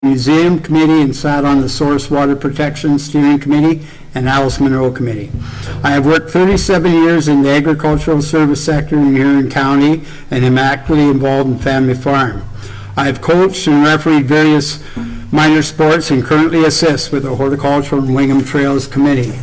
Museum Committee and sat on the Source Water Protection Steering Committee and Alice Monroe Committee. I have worked 37 years in the agricultural service sector in Huron County and am actively involved in family farm. I have coached and refereed various minor sports and currently assist with the Horticultural and Wingham Trails Committee.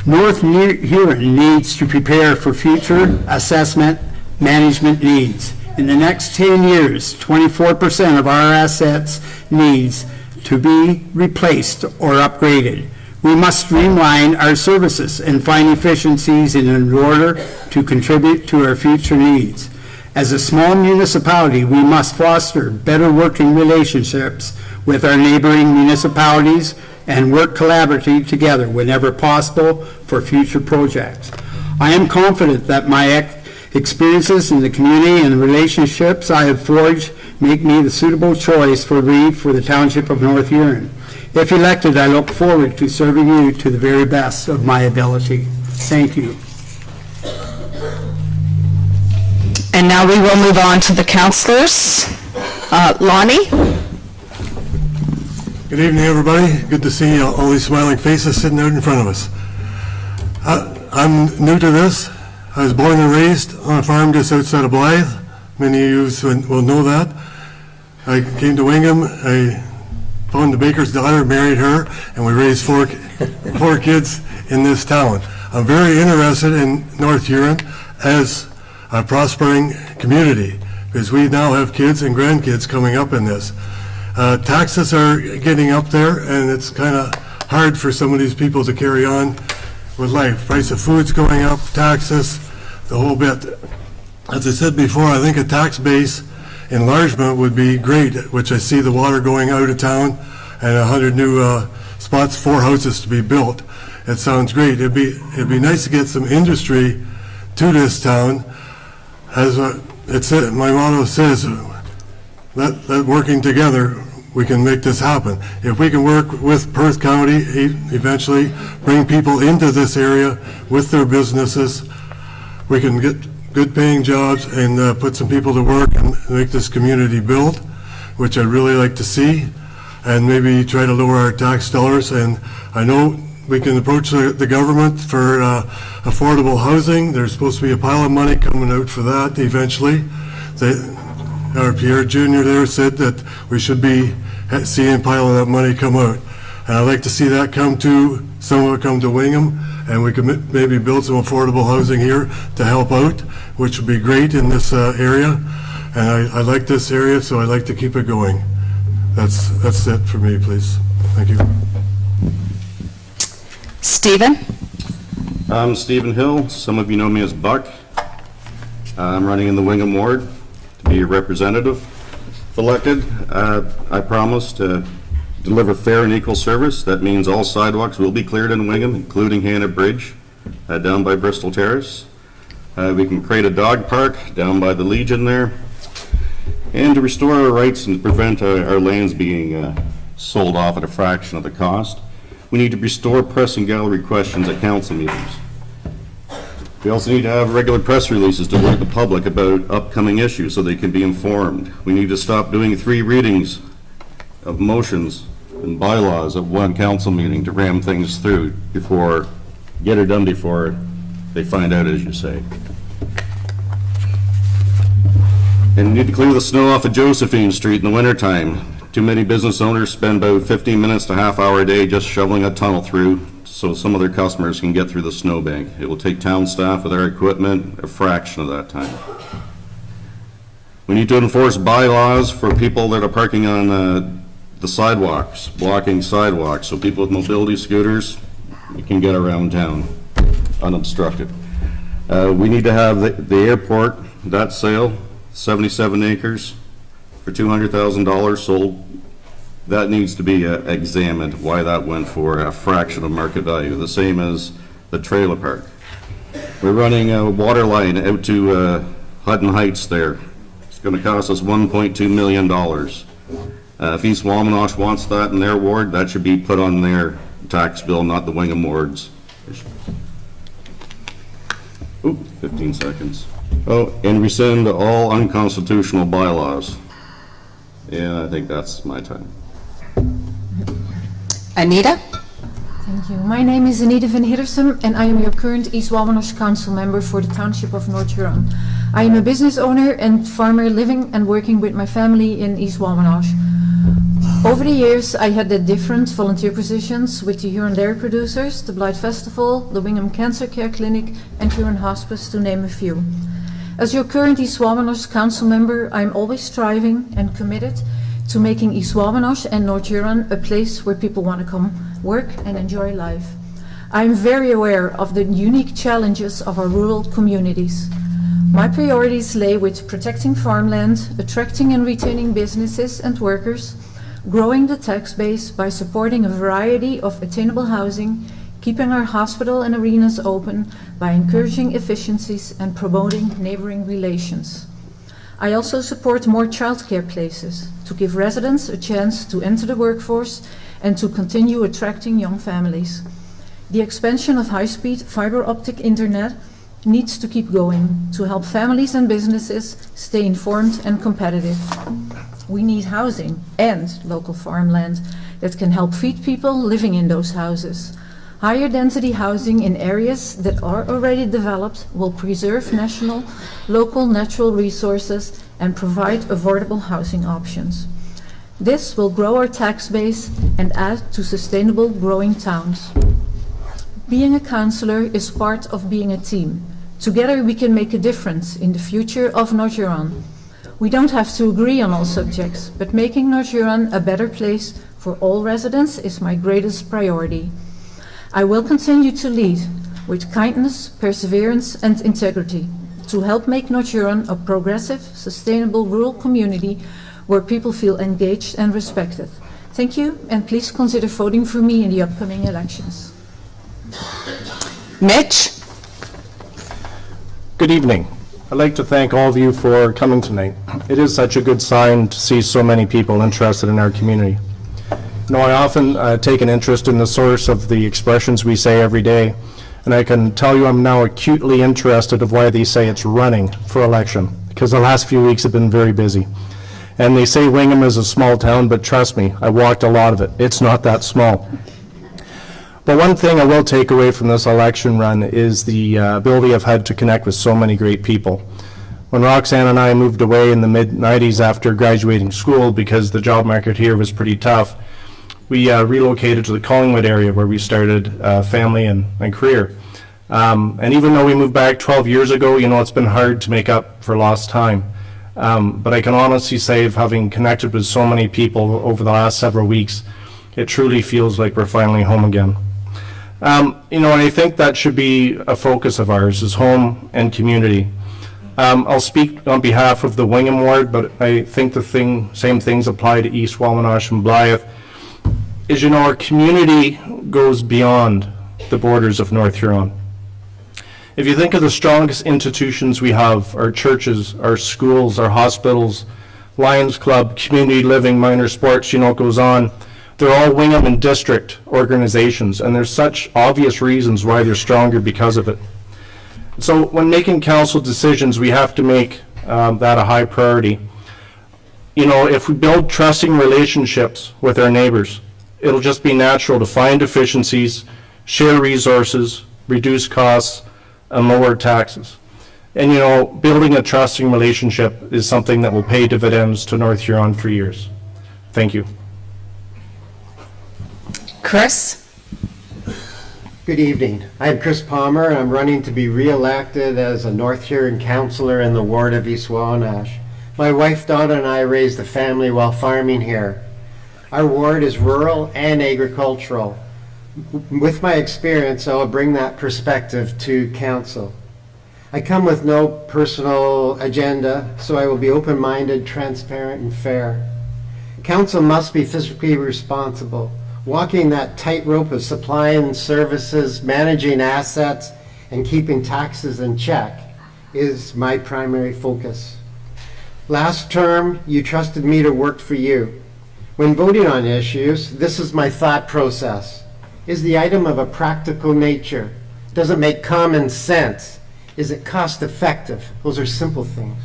North Huron needs to prepare for future assessment management needs. In the next 10 years, 24% of our assets needs to be replaced or upgraded. We must streamline our services and find efficiencies in order to contribute to our future needs. As a small municipality, we must foster better working relationships with our neighboring municipalities and work collaboratively together whenever possible for future projects. I am confident that my experiences in the community and the relationships I have forged make me the suitable choice for the Township of North Huron. If elected, I look forward to serving you to the very best of my ability. Thank you. And now we will move on to the councilors. Lonnie? Good evening, everybody. Good to see all these smiling faces sitting out in front of us. I'm new to this. I was born and raised on a farm just outside of Blythe. Many of you will know that. I came to Wingham. I found the baker's daughter, married her, and we raised four kids in this town. I'm very interested in North Huron as a prospering community because we now have kids and grandkids coming up in this. Taxes are getting up there, and it's kind of hard for some of these people to carry on with life. Price of food's going up, taxes, the whole bit. As I said before, I think a tax base enlargement would be great, which I see the water going out of town and 100 new spots, 4 houses to be built. It sounds great. It'd be nice to get some industry to this town. As my motto says, that working together, we can make this happen. If we can work with Perth County, eventually bring people into this area with their businesses, we can get good paying jobs and put some people to work and make this community build, which I'd really like to see, and maybe try to lower our tax dollars. And I know we can approach the government for affordable housing. There's supposed to be a pile of money coming out for that eventually. Our Pierre Jr. there said that we should be seeing a pile of that money come out. And I'd like to see that come to, some of it come to Wingham, and we could maybe build some affordable housing here to help out, which would be great in this area. And I like this area, so I'd like to keep it going. That's it for me, please. Thank you. Stephen? I'm Stephen Hill. Some of you know me as Buck. I'm running in the Wingham Ward to be a representative. If elected, I promise to deliver fair and equal service. That means all sidewalks will be cleared in Wingham, including Hannah Bridge, down by Bristol Terrace. We can create a dog park down by the Legion there. And to restore our rights and to prevent our lands being sold off at a fraction of the cost, we need to restore press and gallery questions at council meetings. We also need to have regular press releases to alert the public about upcoming issues so they can be informed. We need to stop doing 3 readings of motions and bylaws at one council meeting to ram things through get it done before they find out, as you say. And we need to clear the snow off of Josephine Street in the wintertime. Too many business owners spend about 15 minutes to a half hour a day just shoveling a tunnel through so some of their customers can get through the snowbank. It will take town staff with our equipment a fraction of that time. We need to enforce bylaws for people that are parking on the sidewalks, blocking sidewalks, so people with mobility scooters can get around town unobstructed. We need to have the airport, that sale, 77 acres for $200,000 sold. That needs to be examined, why that went for a fraction of market value, the same as the trailer park. We're running a water line out to Hutton Heights there. It's going to cost us $1.2 million. If East Wamanosh wants that in their ward, that should be put on their tax bill, not the Wingham ward's. Oop, 15 seconds. Oh, and rescind all unconstitutional bylaws. And I think that's my time. Anita? Thank you. My name is Anita van Hiddersum, and I am your current East Wabash Council member for the Township of North Huron. I am a business owner and farmer living and working with my family in East Wabash. Over the years, I had the different volunteer positions with the Huron Dairy Producers, the Blythe Festival, the Wingham Cancer Care Clinic, and Huron Hospice, to name a few. As your current East Wabash Council member, I am always striving and committed to making East Wabash and North Huron a place where people want to come work and enjoy life. I am very aware of the unique challenges of our rural communities. My priorities lay with protecting farmland, attracting and retaining businesses and workers, growing the tax base by supporting a variety of attainable housing, keeping our hospital and arenas open by encouraging efficiencies and promoting neighboring relations. I also support more childcare places to give residents a chance to enter the workforce and to continue attracting young families. The expansion of high-speed fiber optic internet needs to keep going to help families and businesses stay informed and competitive. We need housing and local farmland that can help feed people living in those houses. Higher density housing in areas that are already developed will preserve national, local natural resources and provide affordable housing options. This will grow our tax base and add to sustainable growing towns. Being a councillor is part of being a team. Together we can make a difference in the future of North Huron. We don't have to agree on all subjects, but making North Huron a better place for all residents is my greatest priority. I will continue to lead with kindness, perseverance, and integrity to help make North Huron a progressive, sustainable rural community where people feel engaged and respected. Thank you, and please consider voting for me in the upcoming elections. Mitch? Good evening. I'd like to thank all of you for coming tonight. It is such a good sign to see so many people interested in our community. You know, I often take an interest in the source of the expressions we say every day, and I can tell you I'm now acutely interested of why they say it's running for election, because the last few weeks have been very busy. And they say Wingham is a small town, but trust me, I walked a lot of it. It's not that small. But one thing I will take away from this election run is the ability I've had to connect with so many great people. When Roxanne and I moved away in the mid-90s after graduating school, because the job market here was pretty tough, we relocated to the Collingwood area where we started family and career. And even though we moved back 12 years ago, you know, it's been hard to make up for lost time. But I can honestly say, of having connected with so many people over the last several weeks, it truly feels like we're finally home again. You know, and I think that should be a focus of ours, is home and community. I'll speak on behalf of the Wingham ward, but I think the same things apply to East Wabash and Blythe. Is, you know, our community goes beyond the borders of North Huron. If you think of the strongest institutions we have, our churches, our schools, our hospitals, Lions Club, community living, minor sports, you know, it goes on. They're all Wingham and district organizations, and there's such obvious reasons why they're stronger because of it. So when making council decisions, we have to make that a high priority. You know, if we build trusting relationships with our neighbors, it'll just be natural to find efficiencies, share resources, reduce costs, and lower taxes. And you know, building a trusting relationship is something that will pay dividends to North Huron for years. Thank you. Chris? Good evening. I'm Chris Palmer, and I'm running to be re-elected as a North Huron councillor in the ward of East Wabash. My wife Donna and I raised a family while farming here. Our ward is rural and agricultural. With my experience, I will bring that perspective to council. I come with no personal agenda, so I will be open-minded, transparent, and fair. Council must be fiscally responsible. Walking that tightrope of supplying services, managing assets, and keeping taxes in check is my primary focus. Last term, you trusted me to work for you. When voting on issues, this is my thought process. Is the item of a practical nature? Does it make common sense? Is it cost effective? Those are simple things.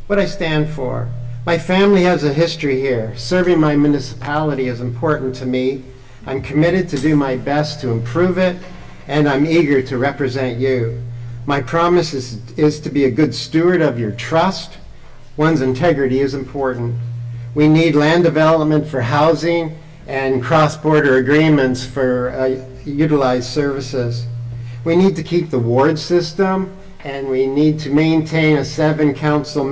What I stand for: My family has a history here. Serving my municipality is important to me. I'm committed to do my best to improve it, and I'm eager to represent you. My promise is to be a good steward of your trust. One's integrity is important. We need land development for housing and cross-border agreements for utilized services. We need to keep the ward system, and we need to maintain a seven council.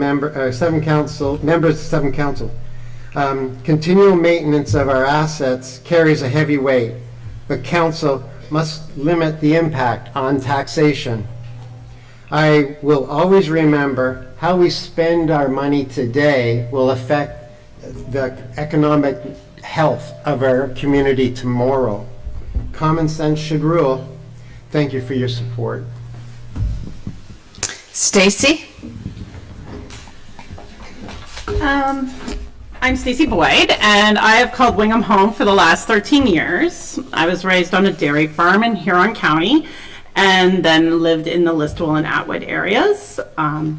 Continual maintenance of our assets carries a heavy weight, but council must limit the impact on taxation. I will always remember how we spend our money today will affect the economic health of our community tomorrow. Common sense should rule. Thank you for your support. Stacy? I'm Stacy Boyd, and I have called Wingham home for the last 13 years. I was raised on a dairy farm in Huron County, and then lived in the Listowel and Atwood areas.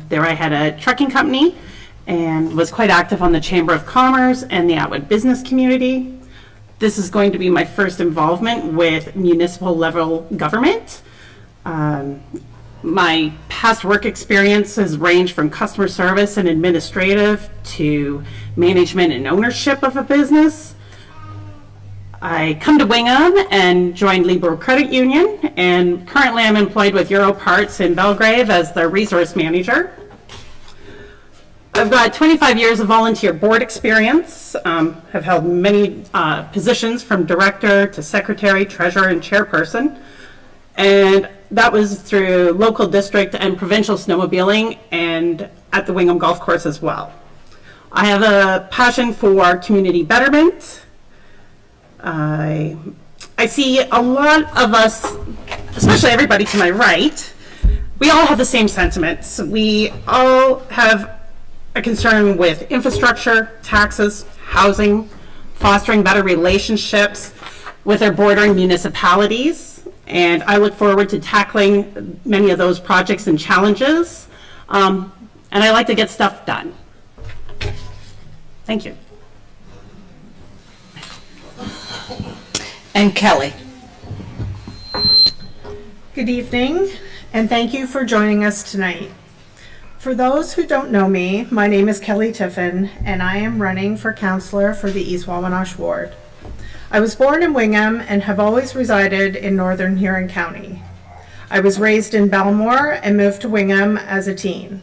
There I had a trucking company and was quite active on the Chamber of Commerce and the Atwood business community. This is going to be my first involvement with municipal level government. My past work experience has ranged from customer service and administrative to management and ownership of a business. I come to Wingham and joined Libro Credit Union, and currently I'm employed with Euro Parts in Belgrave as their resource manager. I've got 25 years of volunteer board experience, have held many positions from director to secretary, treasurer, and chairperson. And that was through local district and provincial snowmobiling and at the Wingham Golf Course as well. I have a passion for community betterment. I see a lot of us, especially everybody to my right, we all have the same sentiments. We all have a concern with infrastructure, taxes, housing, fostering better relationships with our bordering municipalities. And I look forward to tackling many of those projects and challenges. And I like to get stuff done. Thank you. And Kelly? Good evening, and thank you for joining us tonight. For those who don't know me, my name is Kelly Tiffin, and I am running for councillor for the East Wawanosh Ward. I was born in Wingham and have always resided in northern Huron County. I was raised in Belmore and moved to Wingham as a teen.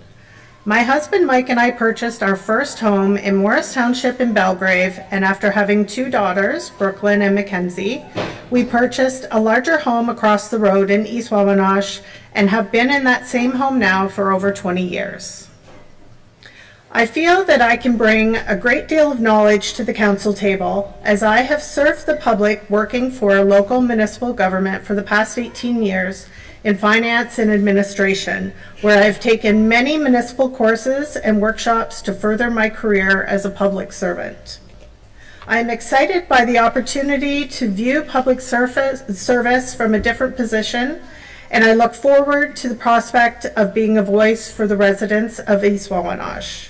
My husband Mike and I purchased our first home in Morris Township in Belgrave, and after having two daughters, Brooklyn and Mackenzie, we purchased a larger home across the road in East Wawanosh and have been in that same home now for over 20 years. I feel that I can bring a great deal of knowledge to the council table, as I have served the public working for a local municipal government for the past 18 years in finance and administration, where I've taken many municipal courses and workshops to further my career as a public servant. I am excited by the opportunity to view public service from a different position, and I look forward to the prospect of being a voice for the residents of East Wawanosh.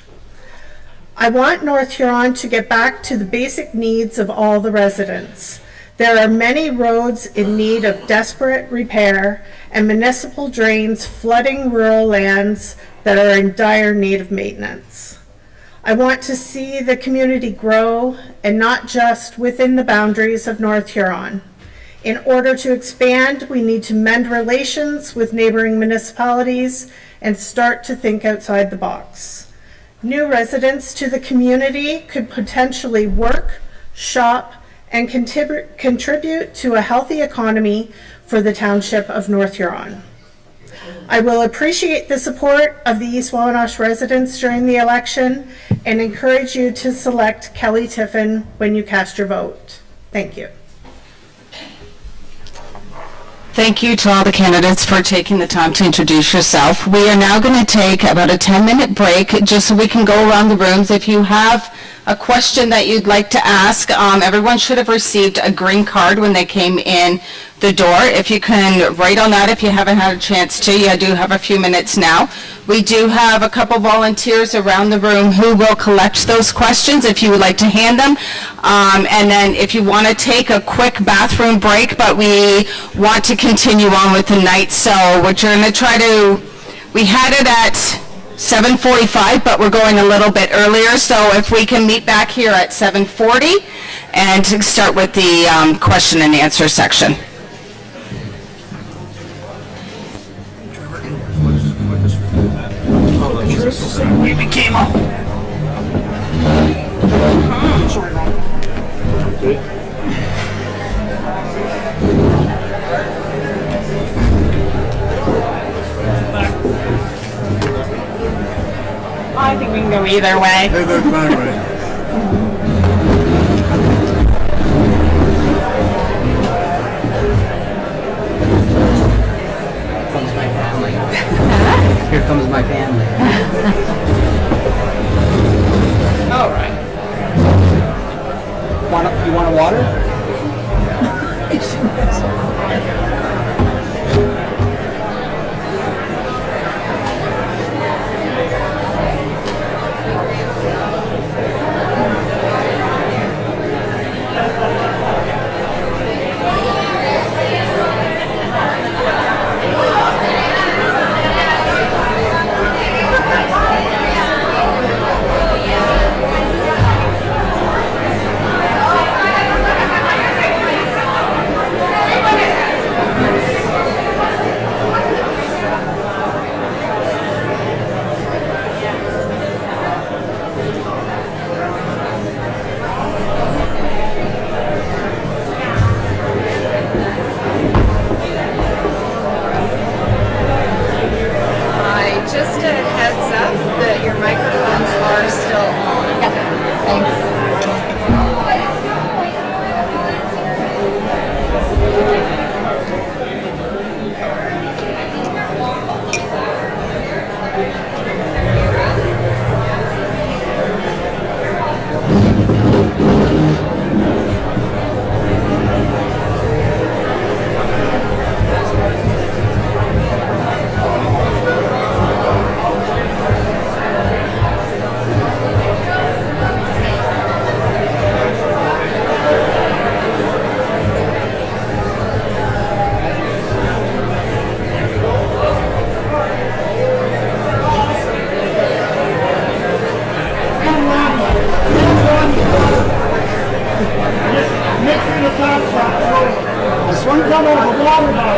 I want North Huron to get back to the basic needs of all the residents. There are many roads in need of desperate repair and municipal drains flooding rural lands that are in dire need of maintenance. I want to see the community grow, and not just within the boundaries of North Huron. In order to expand, we need to mend relations with neighboring municipalities and start to think outside the box. New residents to the community could potentially work, shop, and contribute to a healthy economy for the township of North Huron. I will appreciate the support of the East Wawanosh residents during the election and encourage you to select Kelly Tiffin when you cast your vote. Thank you. Thank you to all the candidates for taking the time to introduce yourself. We are now going to take about a 10-minute break just so we can go around the rooms. If you have a question that you'd like to ask. Everyone should have received a green card when they came in the door. If you can write on that if you haven't had a chance to, you do have a few minutes now. We do have a couple volunteers around the room who will collect those questions if you would like to hand them. And then if you want to take a quick bathroom break, but we want to continue on with the night, so we're going to try to, we had it at 7:45, but we're going a little bit earlier, so if we can meet back here at 7:40 and start with the question and answer section. We came up. I think we can go either way. Hey, that's my way. Comes my family. Here comes my family. All right. You want a water? Just a heads up that your microphones are still on. This one come over water now.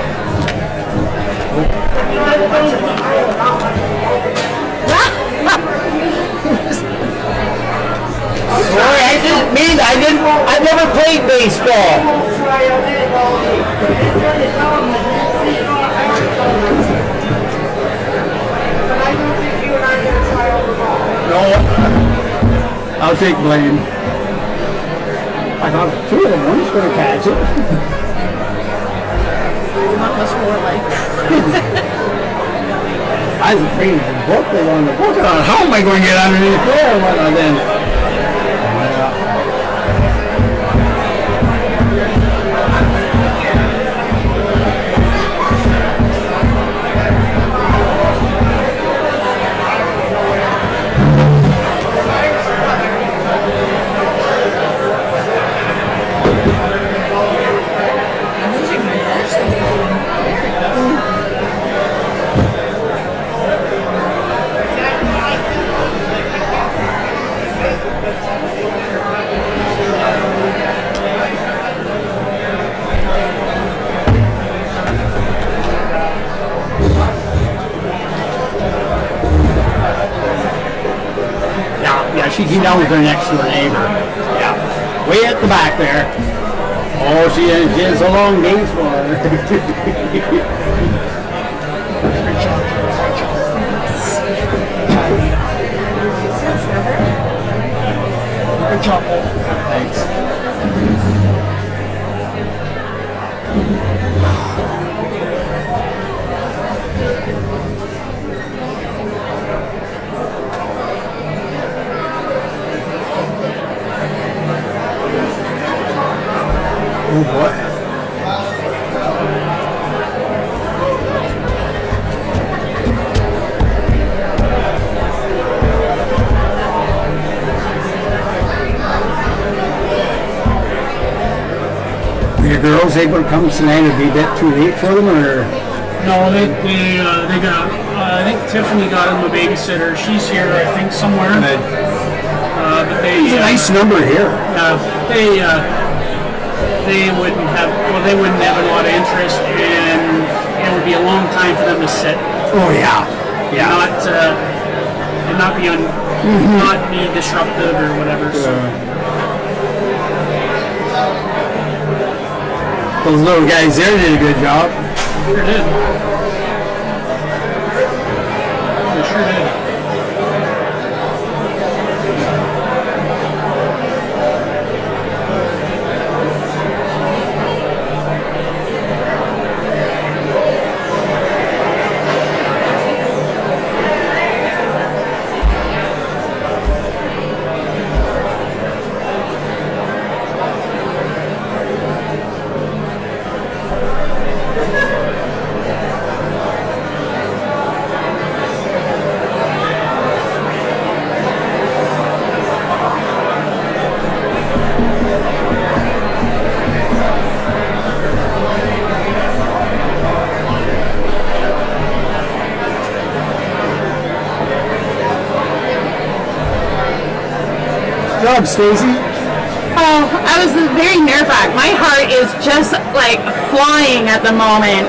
Sorry, I didn't mean, I never played baseball. No, I'll take blame. I thought two of them, one's gonna catch it. Not much more like. I was afraid of the book, they wanted to book it on. How am I going to get underneath there? And then, yeah, she came down with her next door neighbor. Yeah, way at the back there. Oh, she has a long days for her. Thanks. Oh, boy. Were your girls able to come tonight or be a bit too late for them, or? No, they got, I think Tiffany got him a babysitter. She's here, I think, somewhere. But they, It's a nice number here. they wouldn't have, well, they wouldn't have a lot of interest, and it would be a long time for them to sit. Oh, yeah. Yeah. And not be not be disruptive or whatever. So. Those little guys there did a good job. Sure did. They sure did. Good job, Stacy. Oh, I was very nervous. My heart is just like flying at the moment.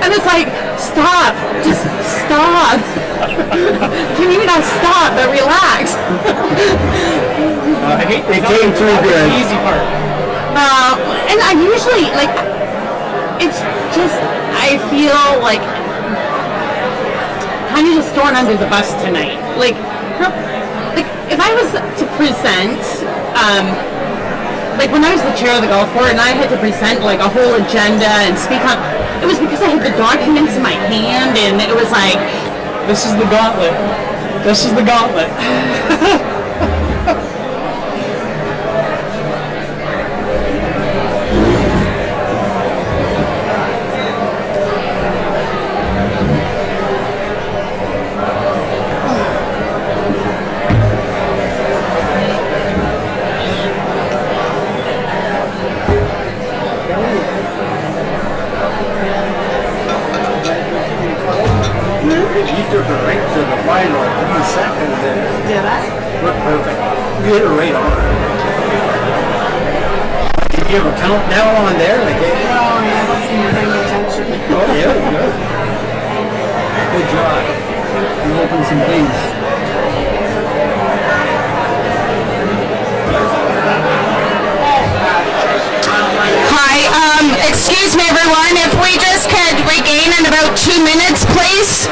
And it's like, stop, just stop. Can you not stop, but relax? It came through good. Easy part. And I usually, like, it's just, I feel like kind of just thrown under the bus tonight. Like if I was to present, like when I was the chair of the golf board and I had to present like a whole agenda and speak on, it was because I had the documents in my hand and it was like, This is the gauntlet. This is the gauntlet. You took her right to the final 3 seconds there. did I? Looked perfect. You hit her right on. Did you have a countdown on there? Like, Oh, yeah, I wasn't even paying attention. oh, yeah, good. Good job. You opened some things. Hi, excuse me everyone, if we just could regain in about 2 minutes, please.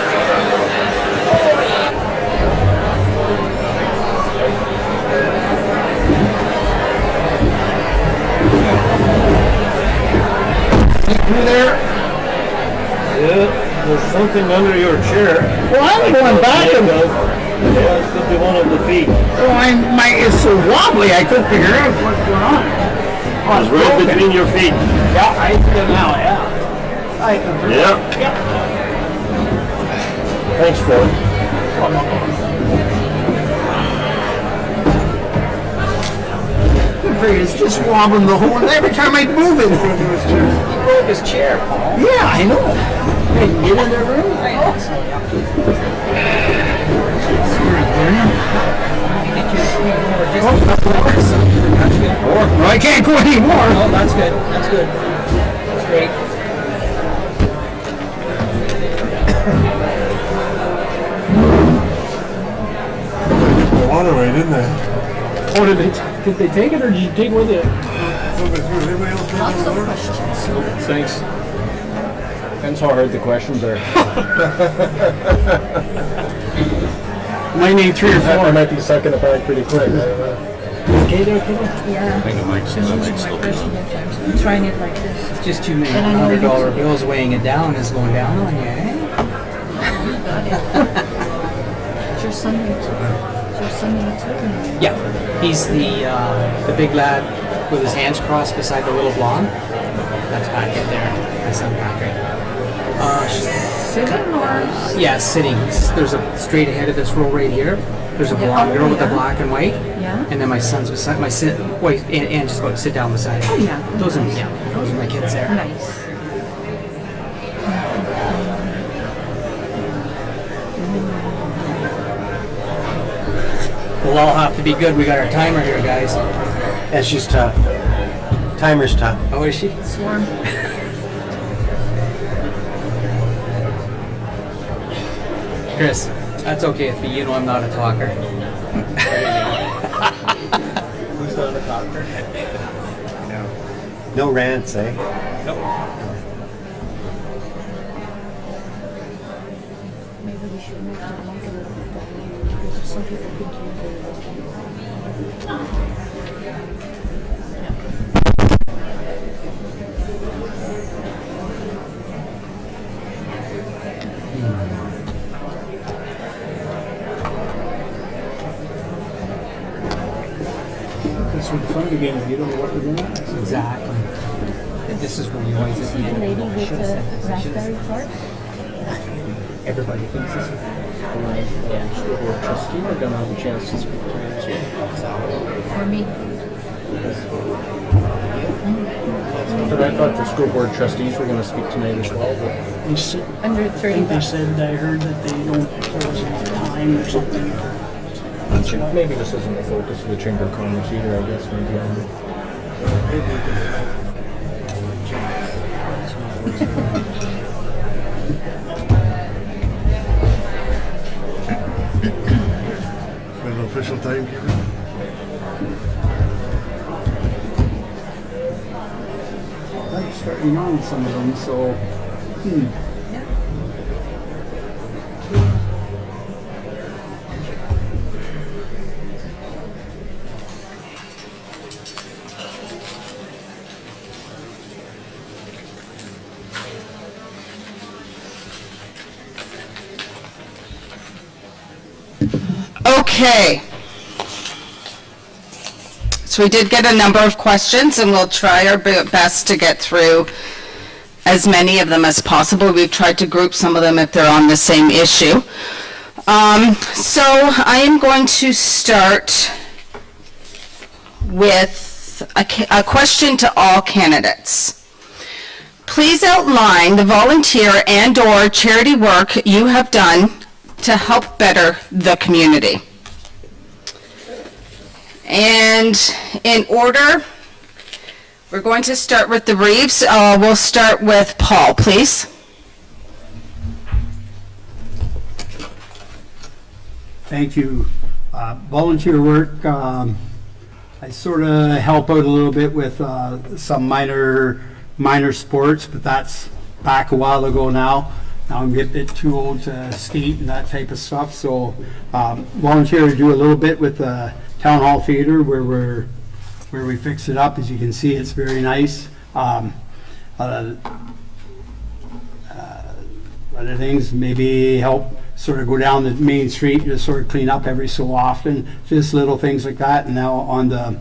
You there? Yeah, there's something under your chair. Well, I'm going back and Yeah, it could be one of the feet. it's so wobbly, I couldn't figure out what's going on. Oh, It's right broken. between your feet. Yeah, I can now, yeah. I can. Yeah. Yeah. Thanks, Ford. It's just wobbling the whole, every time I move it. He broke his chair, Paul. Yeah, I know. Hey, you get in their room? Well, I can't go anymore. Oh, that's good. That's good. That's great. The water away, didn't they? Oh, did they take it or did you take with you? Anybody else take the water? Thanks. Depends how hard the questions are. Might need 3 or 4. I might be sucking it back pretty quick. Okay there, Kevin? Yeah. I think it might still be. I'm trying it like this. It's just too many And I know you- $100 bills weighing it down is going down on you, eh? It's your son. It's your son. Yeah, he's the big lad with his hands crossed beside the little blonde. That's Patrick there. My son Patrick. Sitting or? Yeah, sitting. There's a straight ahead of this row right here. There's a blonde girl with the black and white. Yeah. And then my son's beside wait, and just about to sit down beside him. Oh, yeah. Those are my kids there. Nice. We'll all have to be good. We got our timer here, guys. Yeah, she's tough. Timer's tough. Oh, is she? Swarm. Chris, that's okay with me. You know I'm not a talker. Who's not a talker? No rants, eh? Nope. Maybe we should make that mic a little bit better because some people could hear very well. That's what the fun begins. You don't know what we're doing. Exactly. And this is where you always See the lady with the raspberry tart? Everybody thinks this is school board trustee. We're going to have a chance to speak to her as well. For me. But I thought the school board trustees were going to speak tonight as well. But They said, Under I 30 think they bucks. said, I heard that they don't close enough time or something. maybe this isn't the focus of the Chamber of Commerce either, I guess. Maybe We have an official timekeeper. I'm starting on some of them, so. Okay. So we did get a number of questions, and we'll try our best to get through as many of them as possible. We've tried to group some of them if they're on the same issue. So I am going to start with a question to all candidates. Please outline the volunteer and/or charity work you have done to help better the community. And in order, we're going to start with the Reeves. We'll start with Paul, please. Thank you. Volunteer work, I sort of help out a little bit with some minor sports, but that's back a while ago now. Now I'm getting a bit too old to skate and that type of stuff, so volunteer to do a little bit with the Town Hall Theater where we fix it up. As you can see, it's very nice. Other things, maybe help sort of go down the main street and just sort of clean up every so often, just little things like that. And now on the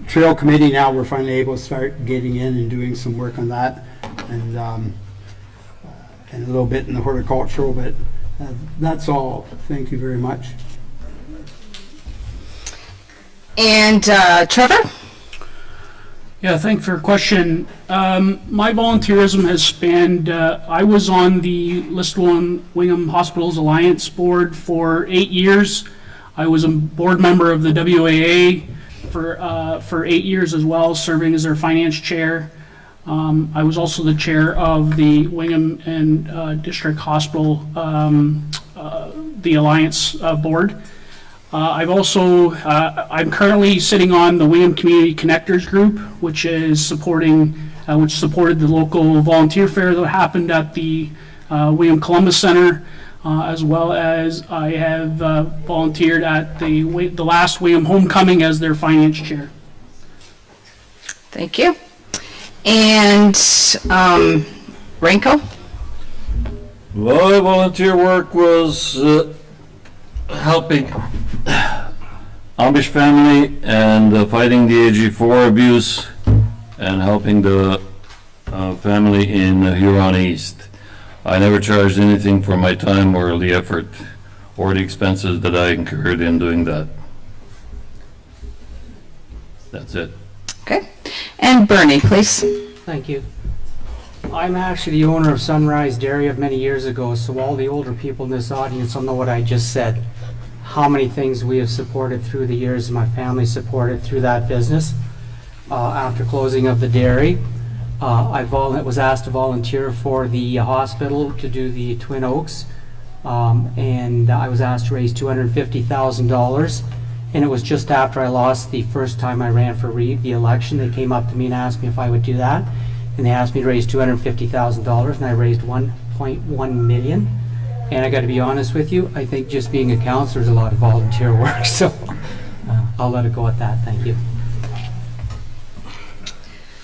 trail committee, now we're finally able to start getting in and doing some work on that, and a little bit in the horticultural, but that's all. Thank you very much. And Trevor? Yeah, thanks for your question. My volunteerism has spanned, I was on the Listowel Wingham Hospitals Alliance board for 8 years. I was a board member of the WAA for 8 years as well, serving as their finance chair. I was also the chair of the Wingham and District Hospital, the Alliance board. I'm currently sitting on the Wingham Community Connectors Group, which is supported the local volunteer fair that happened at the Wingham Columbus Center, as well as I have volunteered at the last Wingham Homecoming as their finance chair. Thank you. And Renko? My volunteer work was helping Amish family and fighting the AG4 abuse and helping the family in Huron East. I never charged anything for my time or the effort or the expenses that I incurred in doing that. That's it. Okay. And Bernie, please. Thank you. I'm actually the owner of Sunrise Dairy of many years ago, so all the older people in this audience will know what I just said. How many things we have supported through the years, my family supported through that business. After closing of the dairy, I was asked to volunteer for the hospital to do the Twin Oaks, and I was asked to raise $250,000. And it was just after I lost the first time I ran for the election. They came up to me and asked me if I would do that. And they asked me to raise $250,000, and I raised $1.1 million. And I got to be honest with you, I think just being a counselor is a lot of volunteer work. So I'll let it go at that. Thank you.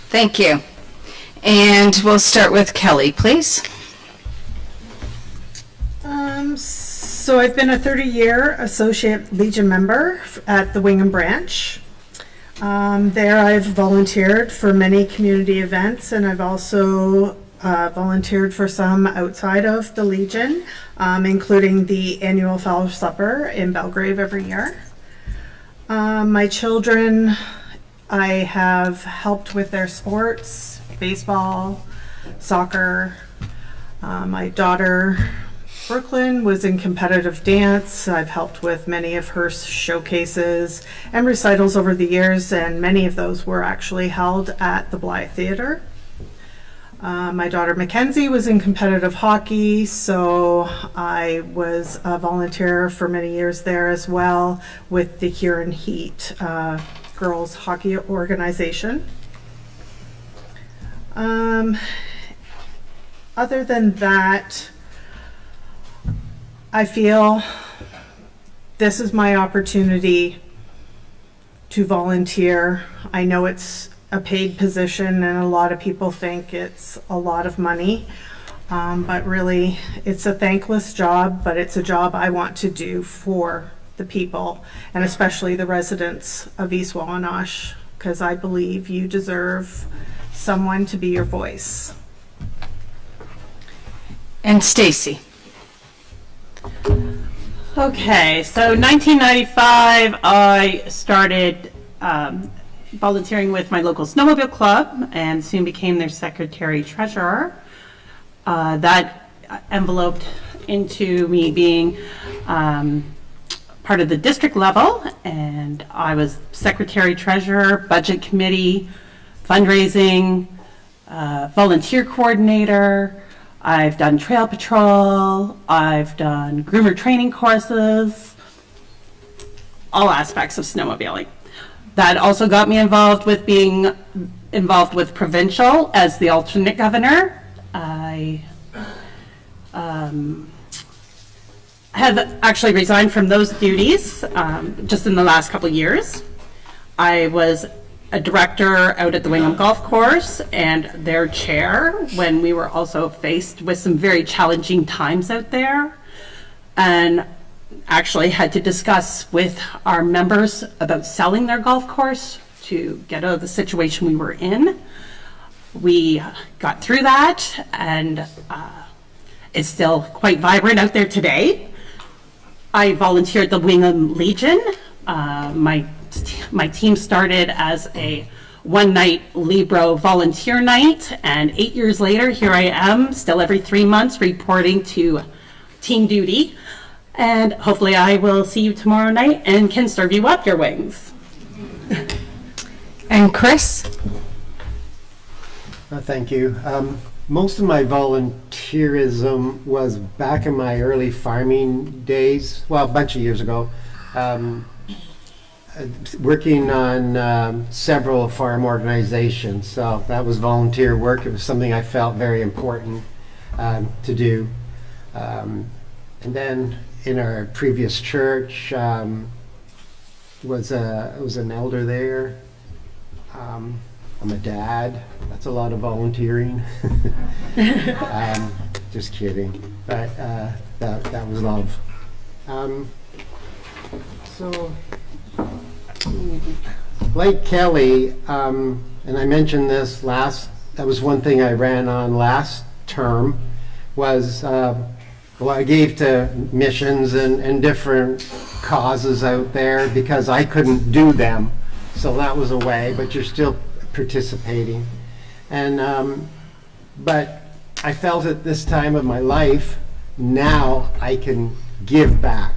Thank you. And we'll start with Kelly, please. So I've been a 30-year Associate Legion member at the Wingham branch. There I've volunteered for many community events, and I've also volunteered for some outside of the Legion, including the annual Fowl Supper in Belgrave every year. My children, I have helped with their sports, baseball, soccer. My daughter, Brooklyn, was in competitive dance. I've helped with many of her showcases and recitals over the years, and many of those were actually held at the Blythe Theatre. My daughter Mackenzie was in competitive hockey, so I was a volunteer for many years there as well with the Huron Heat girls hockey organization. Other than that, I feel this is my opportunity to volunteer. I know it's a paid position and a lot of people think it's a lot of money, but really it's a thankless job, but it's a job I want to do for the people and especially the residents of East Wawanosh, because I believe you deserve someone to be your voice. And Stacy. Okay, so 1995, I started volunteering with my local snowmobile club and soon became their secretary treasurer. That enveloped into me being part of the district level, and I was secretary treasurer, budget committee, fundraising, volunteer coordinator. I've done trail patrol, I've done groomer training courses, all aspects of snowmobiling. That also got me involved with being involved with provincial as the alternate governor. I have actually resigned from those duties just in the last couple of years. I was a director out at the Wingham Golf Course and their chair when we were also faced with some very challenging times out there, and actually had to discuss with our members about selling their golf course to get out of the situation we were in. We got through that, and it's still quite vibrant out there today. I volunteered at the Wingham Legion. My team started as a one-night Libro volunteer night, and 8 years later, here I am, still every 3 months, reporting to team duty. And hopefully I will see you tomorrow night and can serve you up your wings. And Chris? Thank you. Most of my volunteerism was back in my early farming days, well, a bunch of years ago. Working on several farm organizations, so that was volunteer work. It was something I felt very important to do. And then in our previous church, was an elder there. I'm a dad. That's a lot of volunteering. Just kidding, but that was love. So. Like Kelly, and I mentioned this that was one thing I ran on last term, was, I gave to missions and different causes out there because I couldn't do them. So that was a way, but you're still participating. And, but I felt at this time of my life, now I can give back.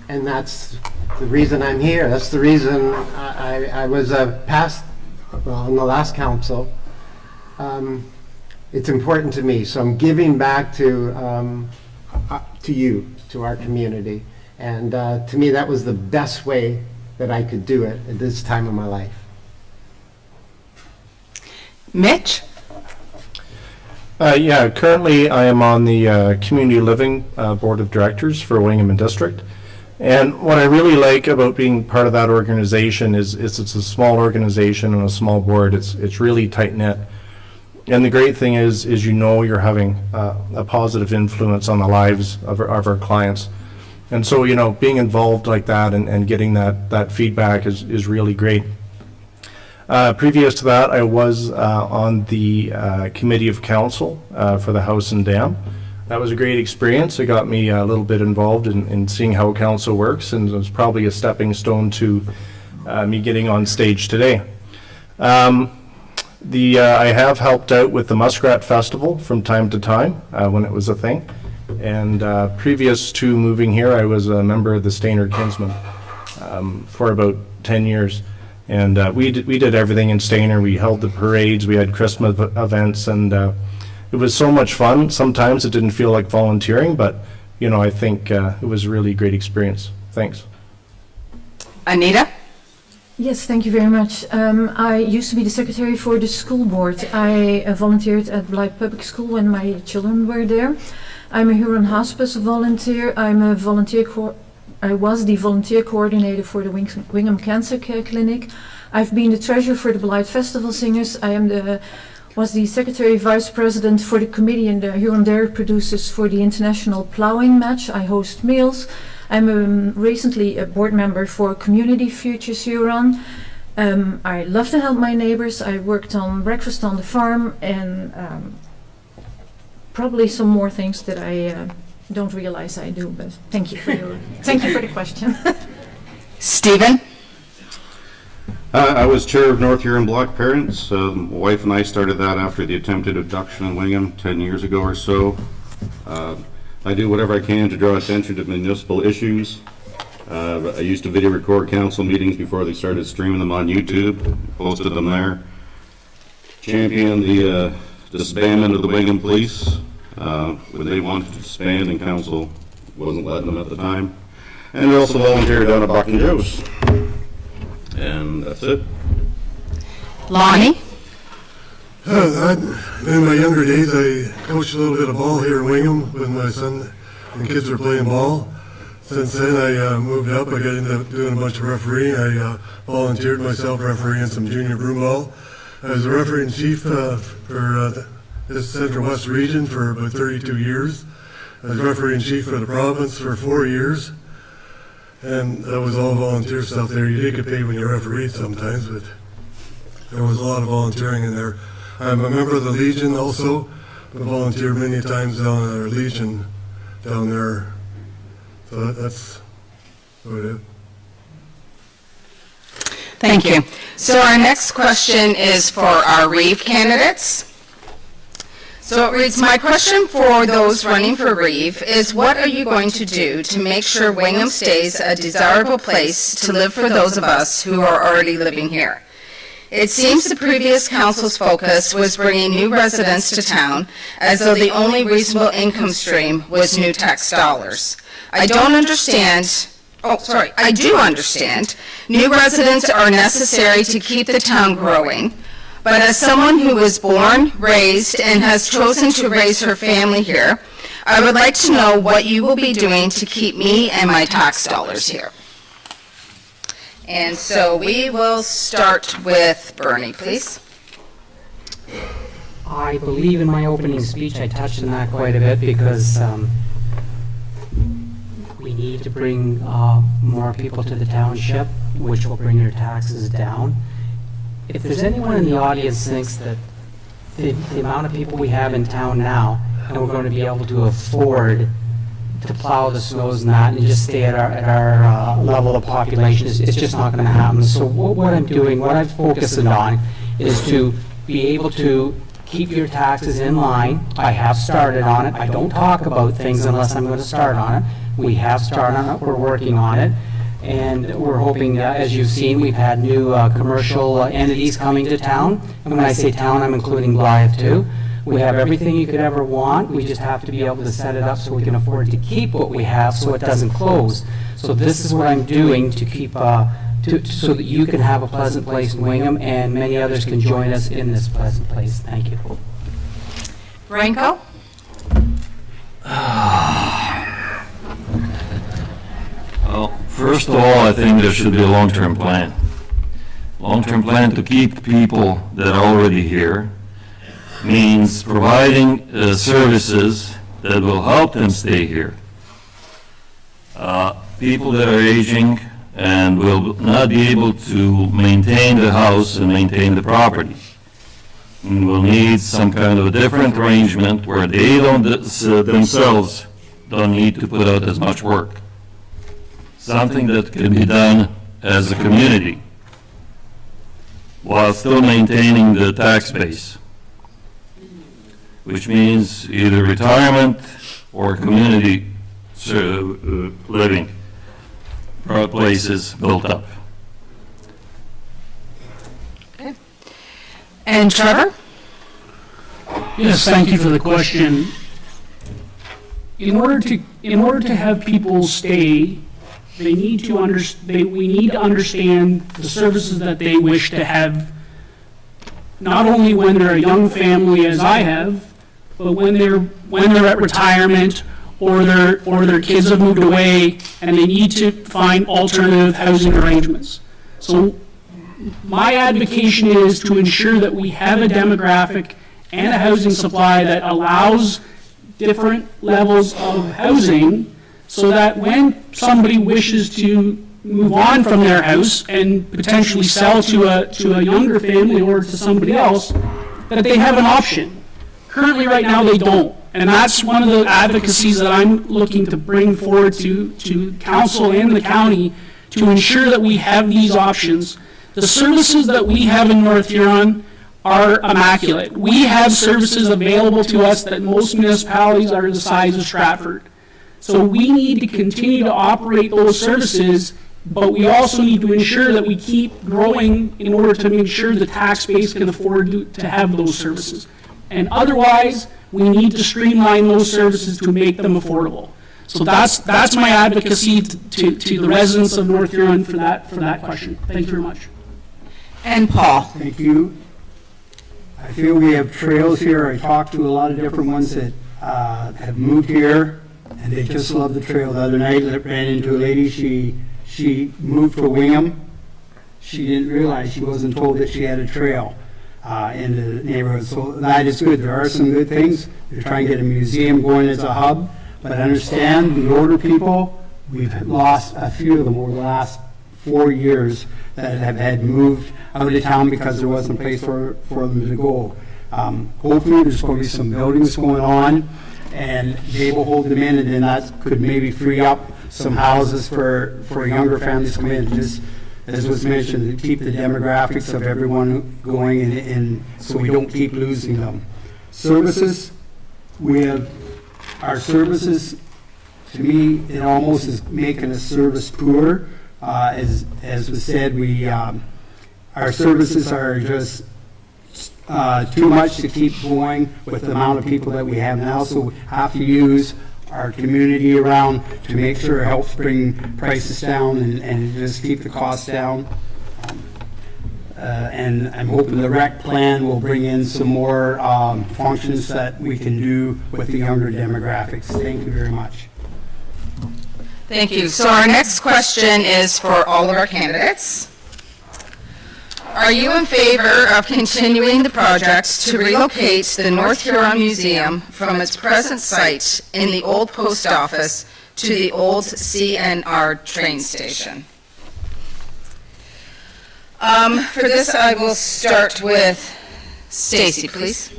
And that's the reason I'm here. That's the reason I was in the last council. It's important to me, so I'm giving back to you, to our community. And to me, that was the best way that I could do it at this time of my life. Mitch? Yeah, currently I am on the Community Living Board of Directors for Wingham District. And what I really like about being part of that organization is it's a small organization and a small board. It's really tight-knit. And the great thing is you're having a positive influence on the lives of our clients. And so, being involved like that and getting that feedback is really great. Previous to that, I was on the Committee of Council for the House and Dam. That was a great experience. It got me a little bit involved in seeing how council works, and it was probably a stepping stone to me getting on stage today. I have helped out with the Muskrat Festival from time to time when it was a thing. And previous to moving here, I was a member of the Stainer Kinsmen for about 10 years. And we did everything in Stainer. We held the parades, we had Christmas events, and it was so much fun. Sometimes it didn't feel like volunteering, but I think it was a really great experience. Thanks. Anita? Yes, thank you very much. I used to be the secretary for the school board. I volunteered at Blythe Public School when my children were there. I'm a Huron Hospice volunteer. I was the volunteer coordinator for the Wingham Cancer Care Clinic. I've been the treasurer for the Blythe Festival Singers. I was the secretary vice president for the committee and the Huron Dairy Producers for the International Ploughing Match. I host meals. I'm recently a board member for Community Futures Huron. I love to help my neighbors. I worked on breakfast on the farm and probably some more things that I don't realize I do, but thank you for the question. Stephen? I was chair of North Huron Block Parents. My wife and I started that after the attempted abduction in Wingham 10 years ago or so. I do whatever I can to draw attention to municipal issues. I used to video record council meetings before they started streaming them on YouTube, posted them there. Championed the disbandment of the Wingham Police when they wanted to disband and council wasn't letting them at the time. And I also volunteered down at Buck and Joe's. And that's it. Lonnie? In my younger days, I coached a little bit of ball here in Wingham when my son and kids were playing ball. Since then, I moved up. I got into doing a bunch of refereeing. I volunteered myself refereeing some junior broom ball. I was the referee-in-chief for this Central West region for about 32 years. I was referee-in-chief for the province for 4 years. And that was all volunteer stuff there. You did get paid when you refereed sometimes, but there was a lot of volunteering in there. I'm a member of the Legion also. I volunteered many times down at our Legion down there. So that's what it is. Thank you. So our next question is for our Reeve candidates. So it reads, my question for those running for Reeve is, what are you going to do to make sure Wingham stays a desirable place to live for those of us who are already living here? It seems the previous council's focus was bringing new residents to town, as though the only reasonable income stream was new tax dollars. I do understand new residents are necessary to keep the town growing, but as someone who was born, raised, and has chosen to raise her family here, I would like to know what you will be doing to keep me and my tax dollars here. And so we will start with Bernie, please. I believe in my opening speech I touched on that quite a bit because we need to bring more people to the township. which will bring your taxes down. If there's anyone in the audience thinks that the amount of people we have in town now, and we're going to be able to afford to plow the snows and that, and just stay at our level of population, it's just not going to happen. So what I'm doing, what I'm focusing on, is to be able to keep your taxes in line. I have started on it. I don't talk about things unless I'm going to start on it. We have started on it. We're working on it. And we're hoping, as you've seen, we've had new commercial entities coming to town. And when I say town, I'm including Blythe too. We have everything you could ever want. We just have to be able to set it up so we can afford to keep what we have so it doesn't close. So this is what I'm doing to keep, so that you can have a pleasant place in Wingham and many others can join us in this pleasant place. Thank you. Branko? Well, first of all, I think there should be a long-term plan. Long-term plan to keep people that are already here means providing services that will help them stay here. People that are aging and will not be able to maintain the house and maintain the property, and will need some kind of a different arrangement where they themselves don't need to put out as much work. Something that can be done as a community while still maintaining the tax base, which means either retirement or community living places built up. Okay. And Trevor? Yes, thank you for the question. In order to have people stay, we need to understand the services that they wish to have, not only when they're a young family as I have, but when they're at retirement or their kids have moved away and they need to find alternative housing arrangements. So my advocation is to ensure that we have a demographic and a housing supply that allows different levels of housing, so that when somebody wishes to move on from their house and potentially sell to a younger family or to somebody else, that they have an option. Currently, right now, they don't. And that's one of the advocacies that I'm looking to bring forward to council and the county to ensure that we have these options. The services that we have in North Huron are immaculate. We have services available to us that most municipalities are the size of Stratford. So we need to continue to operate those services, but we also need to ensure that we keep growing in order to make sure the tax base can afford to have those services. And otherwise, we need to streamline those services to make them affordable. So that's my advocacy to the residents of North Huron for that question. Thank you very much. And Paul? Thank you. I feel we have trails here. I talked to a lot of different ones that have moved here, and they just love the trail. The other night, I ran into a lady. She moved to Wingham. She didn't realize, she wasn't told that she had a trail in the neighborhood. So that is good. There are some good things. They're trying to get a museum going as a hub. But understand, the older people, we've lost a few of them over the last 4 years that have had moved out of town because there wasn't a place for them to go. Hopefully, there's going to be some buildings going on, and they will hold them in, and then that could maybe free up some houses for younger families to come in. Just as was mentioned, to keep the demographics of everyone going, and so we don't keep losing them. Services, we have our services. To me, it almost is making a service poor. As was said, our services are just too much to keep going with the amount of people that we have now, so we have to use our community around to make sure it helps bring prices down and just keep the costs down. And I'm hoping the rec plan will bring in some more functions that we can do with the younger demographics. Thank you very much. Thank you. So our next question is for all of our candidates. Are you in favor of continuing the project to relocate the North Huron Museum from its present site in the old post office to the old CNR train station? For this, I will start with Stacy, please.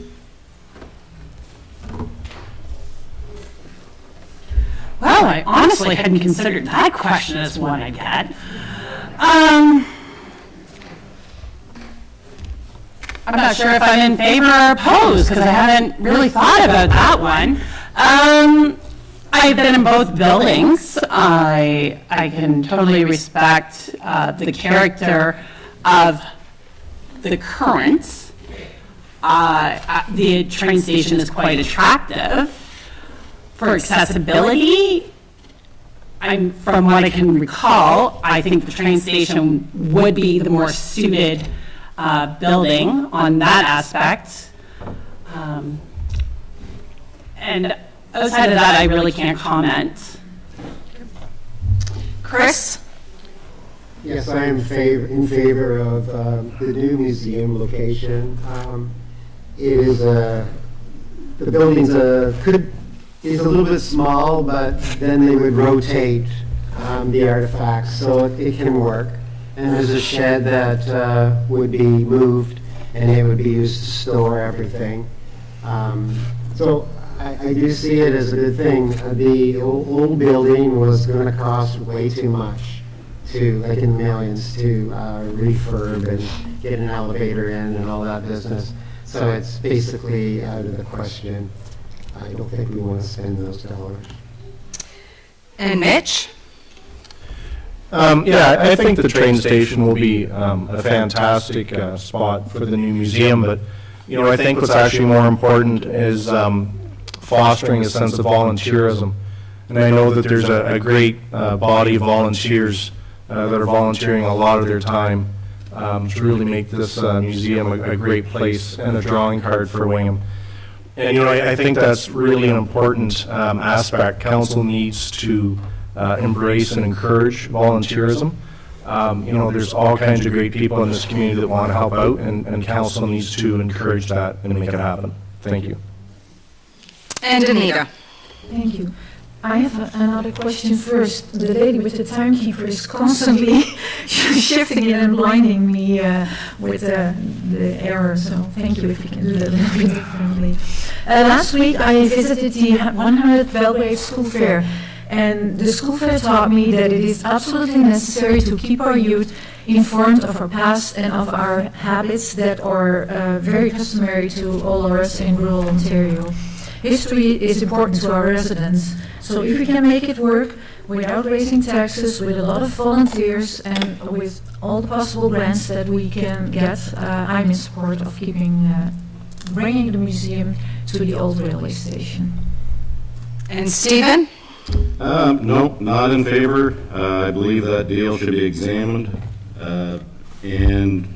Well, I honestly hadn't considered that question as one I'd get. I'm not sure if I'm in favor or opposed, because I haven't really thought about that one. I've been in both buildings. I can totally respect the character of the current. The train station is quite attractive. For accessibility, from what I can recall, I think the train station would be the more suited building on that aspect. And outside of that, I really can't comment. Chris? Yes, I am in favor of the new museum location. It is the building's is a little bit small, but then they would rotate the artifacts, so it can work. And there's a shed that would be moved, and it would be used to store everything. So I do see it as a good thing. The old building was going to cost way too much, like in millions, to refurb and get an elevator in and all that business. So it's basically out of the question. I don't think we want to spend those dollars. And Mitch? Yeah, I think the train station will be a fantastic spot for the new museum, but, I think what's actually more important is fostering a sense of volunteerism. And I know that there's a great body of volunteers that are volunteering a lot of their time to really make this museum a great place and a drawing card for Wingham. And, I think that's really an important aspect. Council needs to embrace and encourage volunteerism. There's all kinds of great people in this community that want to help out, and council needs to encourage that and make it happen. Thank you. And Anita? Thank you. I have another question first. The lady with the timekeeper is constantly shifting it and blinding me with the error, so thank you if you can do that a little bit differently. Last week I visited the 100th Belgrade School Fair, and the school fair taught me that it is absolutely necessary to keep our youth informed of our past and of our habits that are very customary to all of us in rural Ontario. History is important to our residents, so if we can make it work without raising taxes, with a lot of volunteers, and with all the possible grants that we can get, I'm in support of bringing the museum to the old railway station. And Stephen? No, not in favor. I believe that deal should be examined. And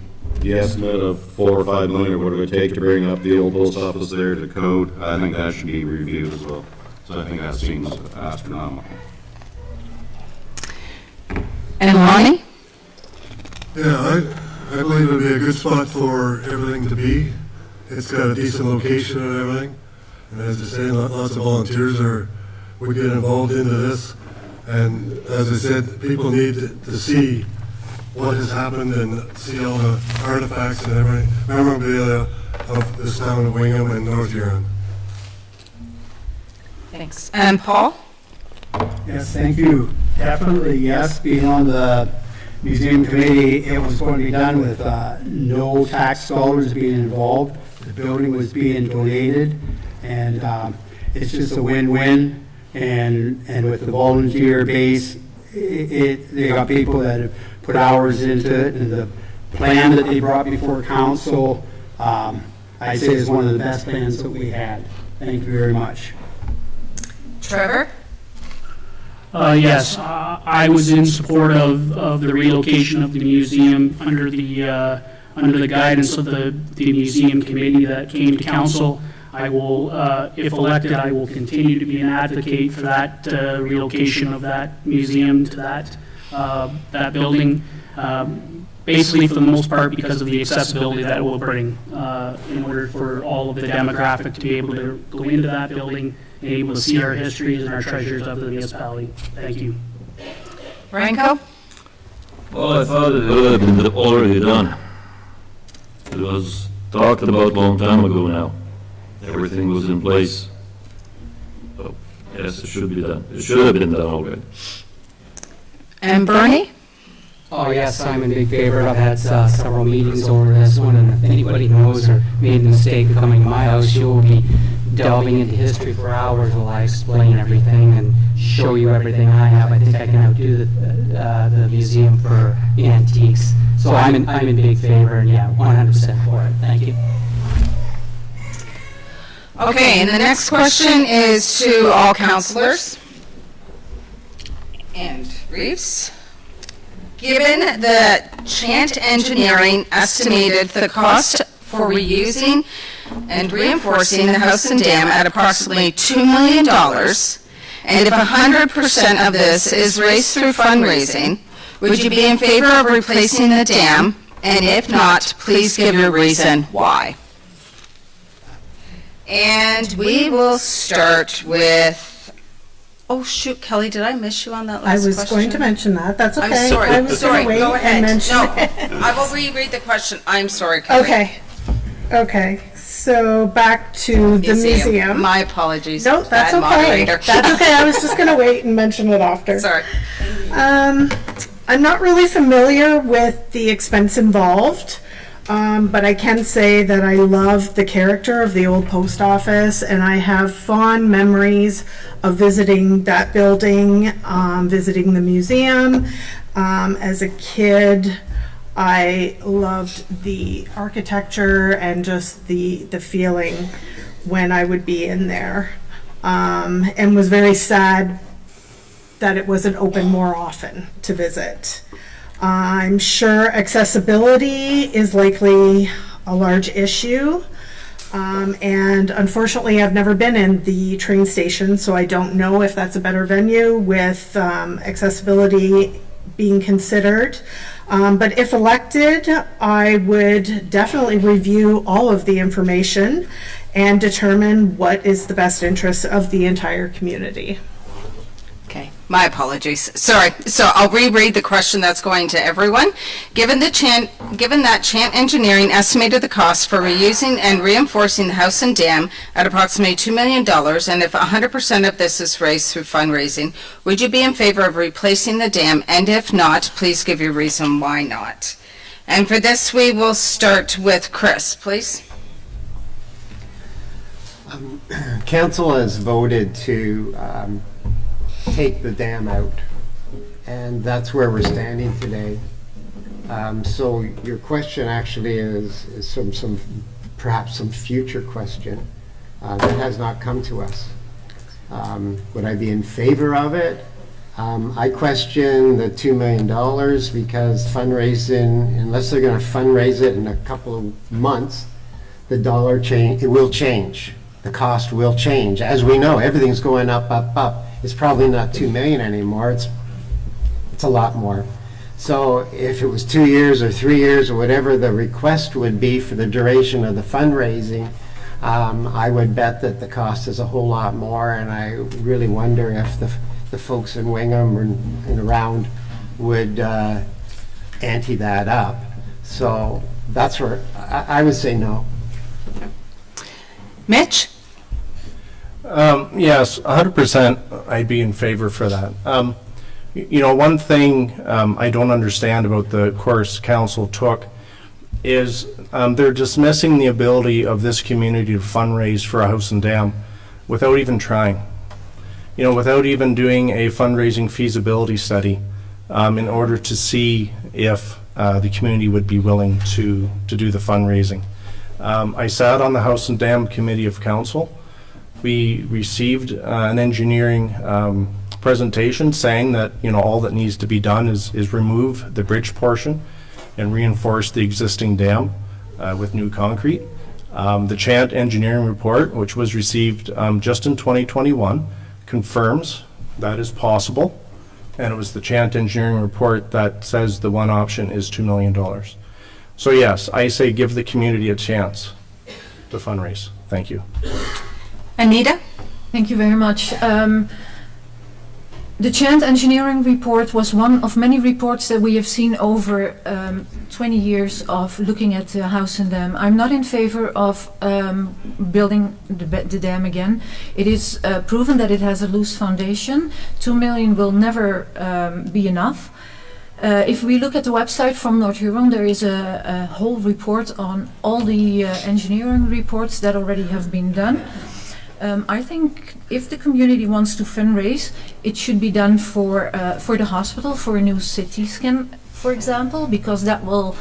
the estimate of $4 or $5 million, or what it would take to bring up the old post office there to code, I think that should be reviewed as well. So I think that seems astronomical. And Lonnie? Yeah, I believe it'd be a good spot for everything to be. It's got a decent location and everything. And as I say, lots of volunteers would get involved into this. And as I said, people need to see what has happened and see all the artifacts and everything, memorabilia of this town of Wingham and North Huron. Thanks. And Paul? Yes, thank you. Definitely, yes, being on the museum committee, it was going to be done with no tax dollars being involved. The building was being donated, and it's just a win-win. And with the volunteer base, they got people that have put hours into it, and the plan that they brought before council, I'd say is one of the best plans that we had. Thank you very much. Trevor? Yes, I was in support of the relocation of the museum under the guidance of the museum committee that came to council. I will, if elected, I will continue to be an advocate for that relocation of that museum to that building. Basically, for the most part, because of the accessibility that it will bring, in order for all of the demographic to be able to go into that building and able to see our histories and our treasures of the municipality. Thank you. Ranko? Well, I thought it would have been already done. It was talked about a long time ago now. Everything was in place. So, yes, it should be done. It should have been done already. And Bernie? Oh, yes, I'm in big favor. I've had several meetings over this one, and if anybody knows or made the mistake of coming to my house, you'll be delving into history for hours while I explain everything and show you everything I have. I think I can outdo the museum for antiques. So I'm in big favor, and yeah, 100% for it. Thank you. Okay, and the next question is to all counselors. And Reeves? Given the Chant Engineering estimated the cost for reusing and reinforcing the house and dam at approximately $2 million, and if 100% of this is raised through fundraising, would you be in favor of replacing the dam? And if not, please give your reason why. And we will start with, oh shoot, Kelly, did I miss you on that I last question? was going to mention that. That's okay. I'm sorry. I was Sorry, going to go wait ahead. and mention No, it. I will reread the question. I'm sorry, Kelly. Okay. Okay. So back to the museum. My apologies. No, that's Bad okay. moderator. That's okay. I was just going to wait and mention it after. Sorry. I'm not really familiar with the expense involved, but I can say that I love the character of the old post office, and I have fond memories of visiting that building, visiting the museum. As a kid, I loved the architecture and just the feeling when I would be in there, and was very sad that it wasn't open more often to visit. I'm sure accessibility is likely a large issue, and unfortunately I've never been in the train station, so I don't know if that's a better venue with accessibility being considered. But if elected, I would definitely review all of the information and determine what is the best interest of the entire community. Okay, my apologies. Sorry. So I'll reread the question that's going to everyone. Given that Chant Engineering estimated the cost for reusing and reinforcing the house and dam at approximately $2 million, and if 100% of this is raised through fundraising, would you be in favor of replacing the dam? And if not, please give your reason why not. And for this, we will start with Chris, please. Council has voted to take the dam out, and that's where we're standing today. So your question actually is perhaps some future question that has not come to us. Would I be in favor of it? I question the $2 million because fundraising, unless they're going to fundraise it in a couple of months, the it will change. The cost will change. As we know, everything's going up, up, up. It's probably not 2 million anymore. It's a lot more. So if it was 2 years or 3 years or whatever the request would be for the duration of the fundraising, I would bet that the cost is a whole lot more, and I really wonder if the folks in Wingham and around would ante that up. So that's where I would say no. Mitch? Yes, 100% I'd be in favor for that. You know, one thing I don't understand about the course council took is they're dismissing the ability of this community to fundraise for a house and dam without even trying. You know, without even doing a fundraising feasibility study in order to see if the community would be willing to do the fundraising. I sat on the House and Dam Committee of Council. We received an engineering presentation saying that, you know, all that needs to be done is remove the bridge portion and reinforce the existing dam with new concrete. The Chant engineering report, which was received just in 2021, confirms that is possible. And it was the Chant engineering report that says the one option is $2 million. So yes, I say give the community a chance to fundraise. Thank you. Anita? Thank you very much. The Chant Engineering Report was one of many reports that we have seen over 20 years of looking at the house and dam. I'm not in favor of building the dam again. It is proven that it has a loose foundation. 2 million will never be enough. If we look at the website from North Huron, there is a whole report on all the engineering reports that already have been done. I think if the community wants to fundraise, it should be done for the hospital, for a new CT scan, for example, because that will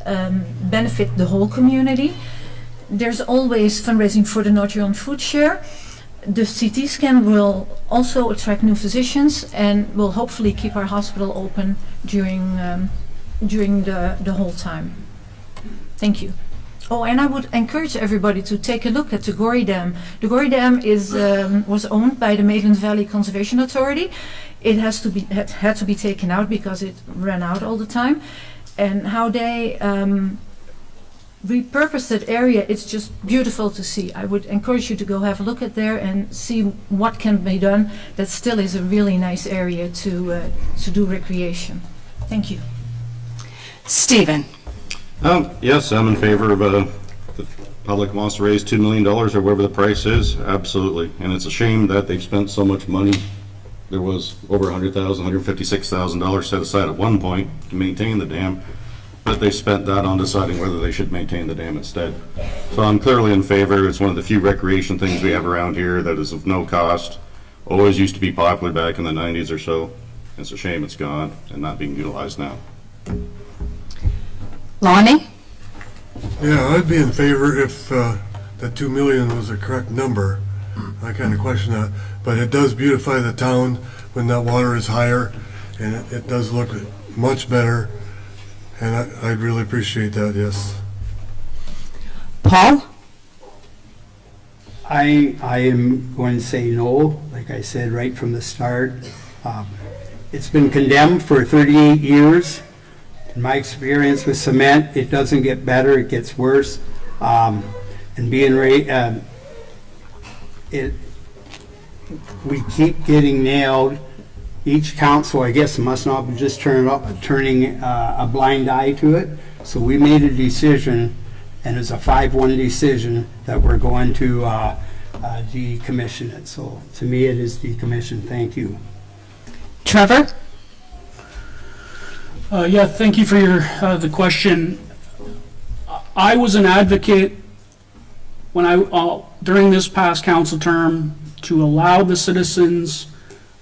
benefit the whole community. There's always fundraising for the North Huron food share. The CT scan will also attract new physicians and will hopefully keep our hospital open during the whole time. Thank you. Oh, and I would encourage everybody to take a look at the Gorrie Dam. The Gorrie Dam was owned by the Maitland Valley Conservation Authority. It had to be taken out because it ran out all the time. And how they repurposed that area, it's just beautiful to see. I would encourage you to go have a look at there and see what can be done. That still is a really nice area to do recreation. Thank you. Stephen? Yes, I'm in favor of, the public wants to raise $2 million or whatever the price is, absolutely. And it's a shame that they've spent so much money. There was over $100,000, $156,000 set aside at one point to maintain the dam, but they spent that on deciding whether they should maintain the dam instead. So I'm clearly in favor. It's one of the few recreation things we have around here that is of no cost. Always used to be popular back in the 90s or so. It's a shame it's gone and not being utilized now. Lonnie? Yeah, I'd be in favor if that 2 million was the correct number. I kind of question that, but it does beautify the town when that water is higher, and it does look much better, and I'd really appreciate that, yes. Paul? I am going to say no, like I said right from the start. It's been condemned for 38 years. In my experience with cement, it doesn't get better, it gets worse. And being we keep getting nailed. Each council, I guess, must not be just turning a blind eye to it. So we made a decision, and it's a 5-1 decision, that we're going to decommission it. So to me, it is decommissioned. Thank you. Trevor? Yeah, thank you for your the question. I was an advocate when during this past council term to allow the citizens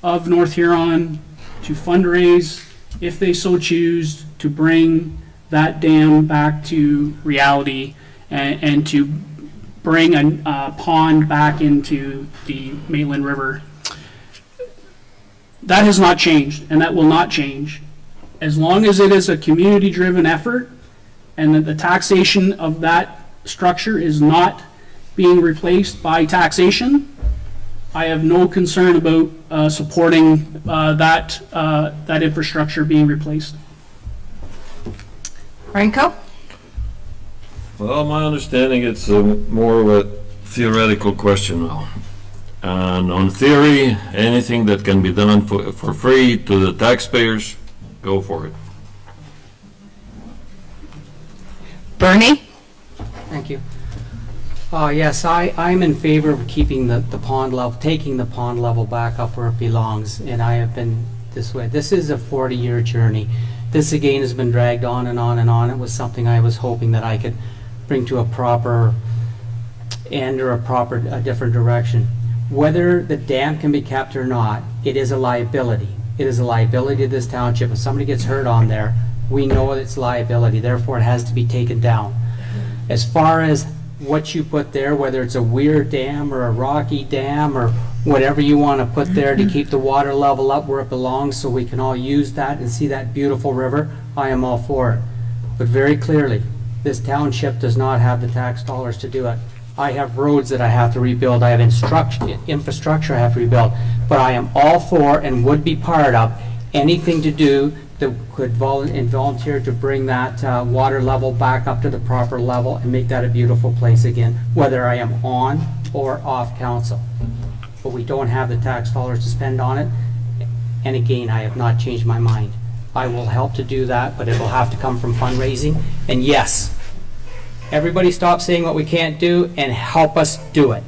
of North Huron to fundraise, if they so choose, to bring that dam back to reality and to bring a pond back into the Maitland River. That has not changed, and that will not change. As long as it is a community-driven effort and that the taxation of that structure is not being replaced by taxation, I have no concern about supporting that infrastructure being replaced. Renko? Well, my understanding it's more of a theoretical question now. And on theory, anything that can be done for free to the taxpayers, go for it. Bernie? Thank you. Yes, I'm in favor of keeping the pond level, taking the pond level back up where it belongs, and I have been this way. This is a 40-year journey. This again has been dragged on and on and on. It was something I was hoping that I could bring to a proper end or a different direction. Whether the dam can be kept or not, it is a liability. It is a liability to this township. If somebody gets hurt on there, we know it's liability. Therefore, it has to be taken down. As far as what you put there, whether it's a weir dam or a rocky dam or whatever you want to put there to keep the water level up where it belongs so we can all use that and see that beautiful river, I am all for it. But very clearly, this township does not have the tax dollars to do it. I have roads that I have to rebuild. I have infrastructure I have to rebuild. But I am all for and would be part of anything to do that could volunteer to bring that water level back up to the proper level and make that a beautiful place again, whether I am on or off council. But we don't have the tax dollars to spend on it. And again, I have not changed my mind. I will help to do that, but it will have to come from fundraising. And yes, everybody stop saying what we can't do and help us do it.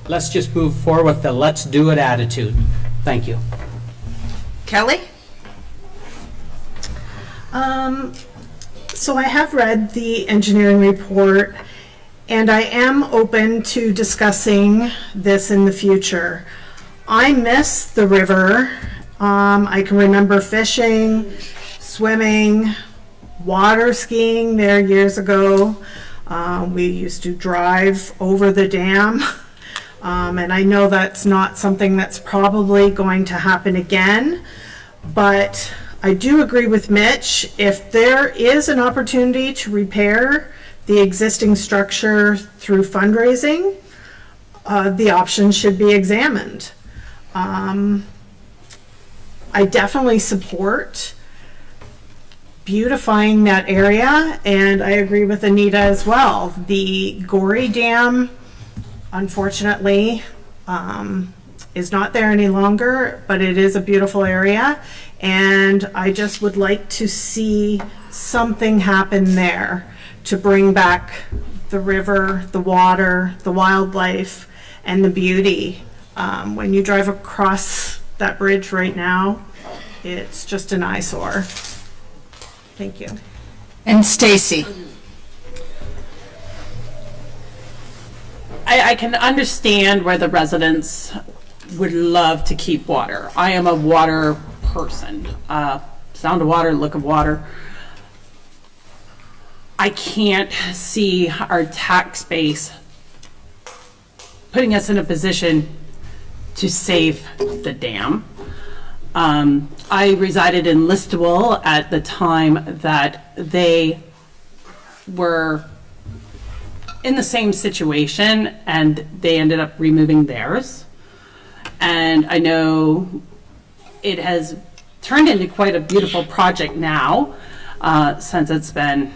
Let's just move forward with the let's do it attitude. Thank you. Kelly? So I have read the engineering report, and I am open to discussing this in the future. I miss the river. I can remember fishing, swimming, water skiing there years ago. We used to drive over the dam. And I know that's not something that's probably going to happen again, but I do agree with Mitch. If there is an opportunity to repair the existing structure through fundraising, the option should be examined. I definitely support beautifying that area, and I agree with Anita as well. The Gorey Dam, unfortunately, is not there any longer, but it is a beautiful area, and I just would like to see something happen there to bring back the river, the water, the wildlife, and the beauty. When you drive across that bridge right now, it's just an eyesore. Thank you. And Stacy? I can understand where the residents would love to keep water. I am a water person. Sound of water, look of water. I can't see our tax base putting us in a position to save the dam. I resided in Listowel at the time that they were in the same situation, and they ended up removing theirs. And I know it has turned into quite a beautiful project now, since it's been,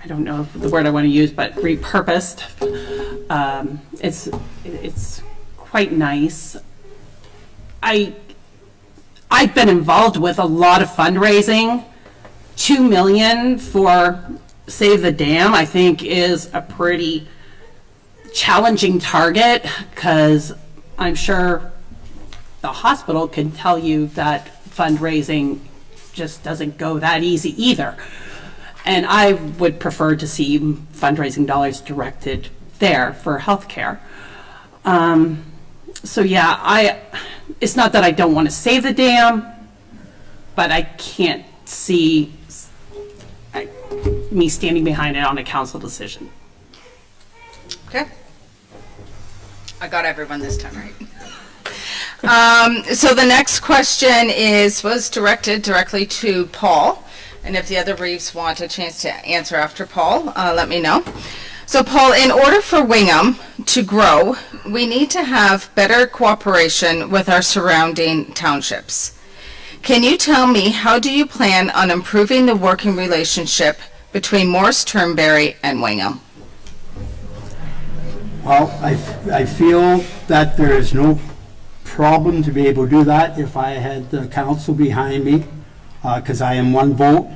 I don't know the word I want to use, but repurposed. It's quite nice. I've been involved with a lot of fundraising. $2 million for Save the Dam, I think, is a pretty challenging target, because I'm sure the hospital can tell you that fundraising just doesn't go that easy either. And I would prefer to see fundraising dollars directed there for healthcare. So yeah, it's not that I don't want to save the dam, but I can't see me standing behind it on a council decision. Okay. I got everyone this time right. So the next question was directed directly to Paul. And if the other Reeves want a chance to answer after Paul, let me know. So Paul, in order for Wingham to grow, we need to have better cooperation with our surrounding townships. Can you tell me, how do you plan on improving the working relationship between Morris Turnberry and Wingham? Well, I feel that there is no problem to be able to do that if I had the council behind me, because I am one vote,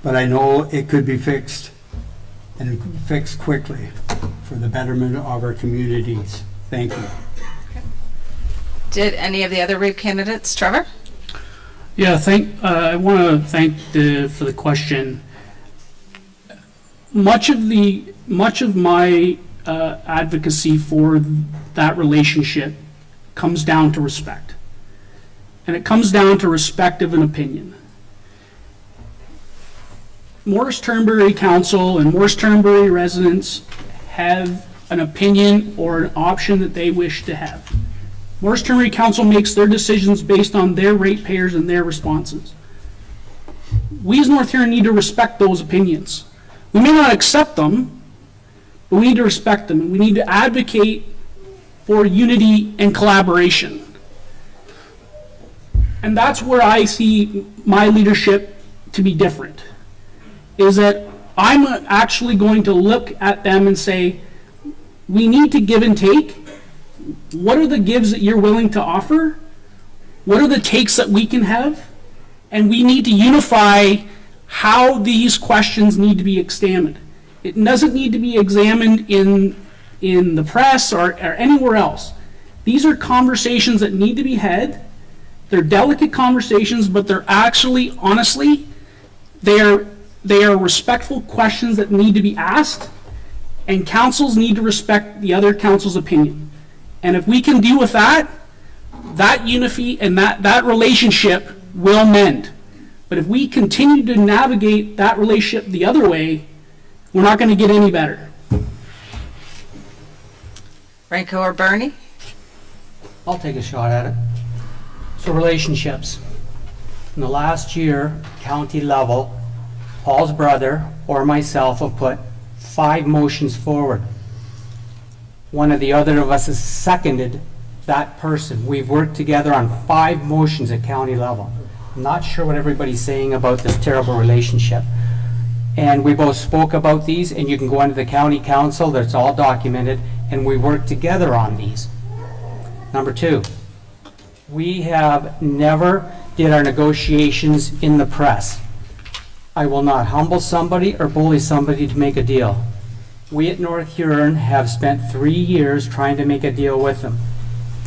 but I know it could be fixed, and fixed quickly for the betterment of our communities. Thank you. Did any of the other Reeve candidates, Trevor? Yeah, I want to thank for the question. Much of my advocacy for that relationship comes down to respect, and it comes down to respect of an opinion. Morris Turnberry Council and Morris Turnberry residents have an opinion or an option that they wish to have. Morris Turnberry Council makes their decisions based on their ratepayers and their responses. We as North Huron need to respect those opinions. We may not accept them, but we need to respect them, and we need to advocate for unity and collaboration. And that's where I see my leadership to be different, is that I'm actually going to look at them and say, we need to give and take. What are the gives that you're willing to offer? What are the takes that we can have? And we need to unify how these questions need to be examined. It doesn't need to be examined in the press or anywhere else. These are conversations that need to be had. They're delicate conversations, but they're actually, honestly, they are respectful questions that need to be asked, and councils need to respect the other council's opinion. And if we can deal with that, that unity and that relationship will mend. But if we continue to navigate that relationship the other way, we're not going to get any better. Franco or Bernie? I'll take a shot at it. So relationships. In the last year, county level, Paul's brother or myself have put 5 motions forward. One of the other of us has seconded that person. We've worked together on 5 motions at county level. I'm not sure what everybody's saying about this terrible relationship. And we both spoke about these, and you can go into the county council, that's all documented, and we worked together on these. Number 2, we have never did our negotiations in the press. I will not humble somebody or bully somebody to make a deal. We at North Huron have spent 3 years trying to make a deal with them.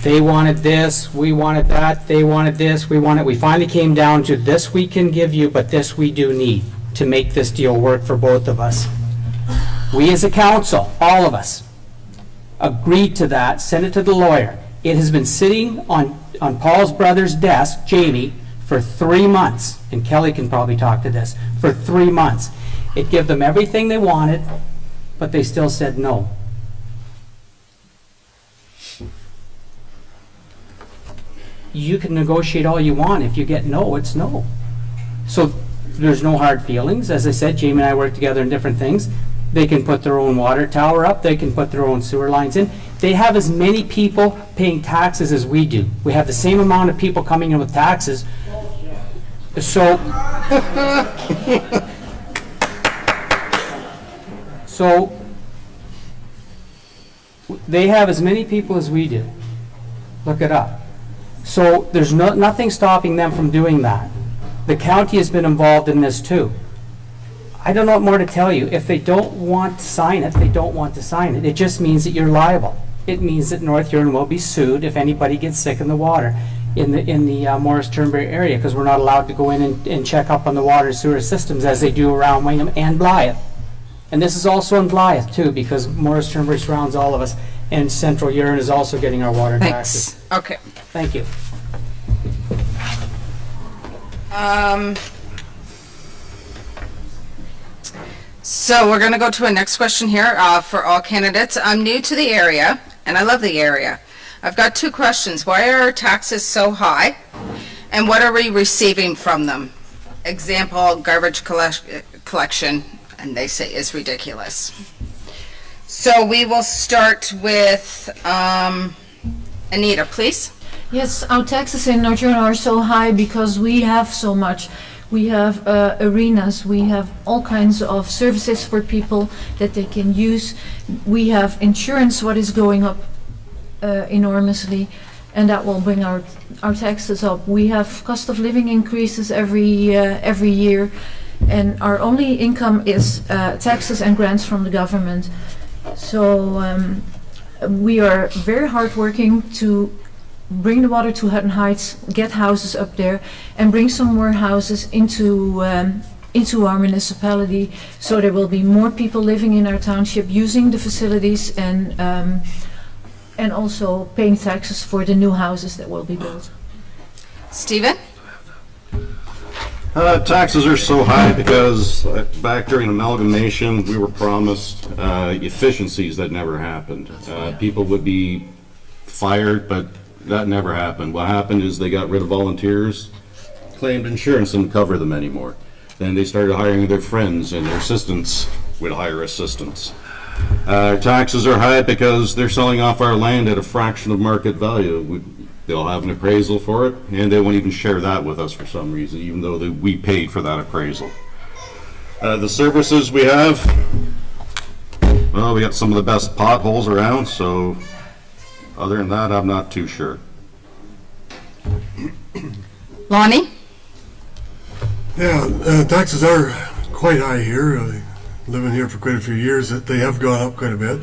They wanted this, we wanted that, they wanted this, we wanted. We finally came down to this we can give you, but this we do need to make this deal work for both of us. We as a council, all of us, agreed to that, sent it to the lawyer. It has been sitting on Paul's brother's desk, Jamie, for 3 months, and Kelly can probably talk to this, for 3 months. It gave them everything they wanted, but they still said no. You can negotiate all you want. If you get no, it's no. So there's no hard feelings. As I said, Jamie and I work together in different things. They can put their own water tower up. They can put their own sewer lines in. They have as many people paying taxes as we do. We have the same amount of people coming in with taxes. So, they have as many people as we do. Look it up. So there's nothing stopping them from doing that. The county has been involved in this too. I don't know what more to tell you. If they don't want to sign it, they don't want to sign it. It just means that you're liable. It means that North Huron will be sued if anybody gets sick in the water in the Morris Turnberry area, because we're not allowed to go in and check up on the water and sewer systems as they do around Wingham and Blythe. And this is also in Blythe too, because Morris Turnberry surrounds all of us, and Central Huron is also getting our water taxes. Thanks. Okay. Thank you. So we're going to go to a next question here for all candidates. I'm new to the area, and I love the area. I've got 2 questions. Why are our taxes so high, and what are we receiving from them? Example, garbage collection, and they say is ridiculous. So we will start with Anita, please. Yes, our taxes in North Huron are so high because we have so much. We have arenas, we have all kinds of services for people that they can use. We have insurance, what is going up enormously, and that will bring our taxes up. We have cost of living increases every year, and our only income is taxes and grants from the government. So we are very hard working to bring the water to Hutton Heights, get houses up there, and bring some more houses into our municipality, so there will be more people living in our township using the facilities and also paying taxes for the new houses that will be built. Stephen? Taxes are so high because back during amalgamation, we were promised efficiencies that never happened. People would be fired, but that never happened. What happened is they got rid of volunteers, claimed insurance didn't cover them anymore. Then they started hiring their friends, and their assistants would hire assistants. Taxes are high because they're selling off our land at a fraction of market value. They'll have an appraisal for it, and they won't even share that with us for some reason, even though we paid for that appraisal. The services we have, well, we got some of the best potholes around, so other than that, I'm not too sure. Lonnie? Yeah, taxes are quite high here. Living here for quite a few years, that they have gone up quite a bit.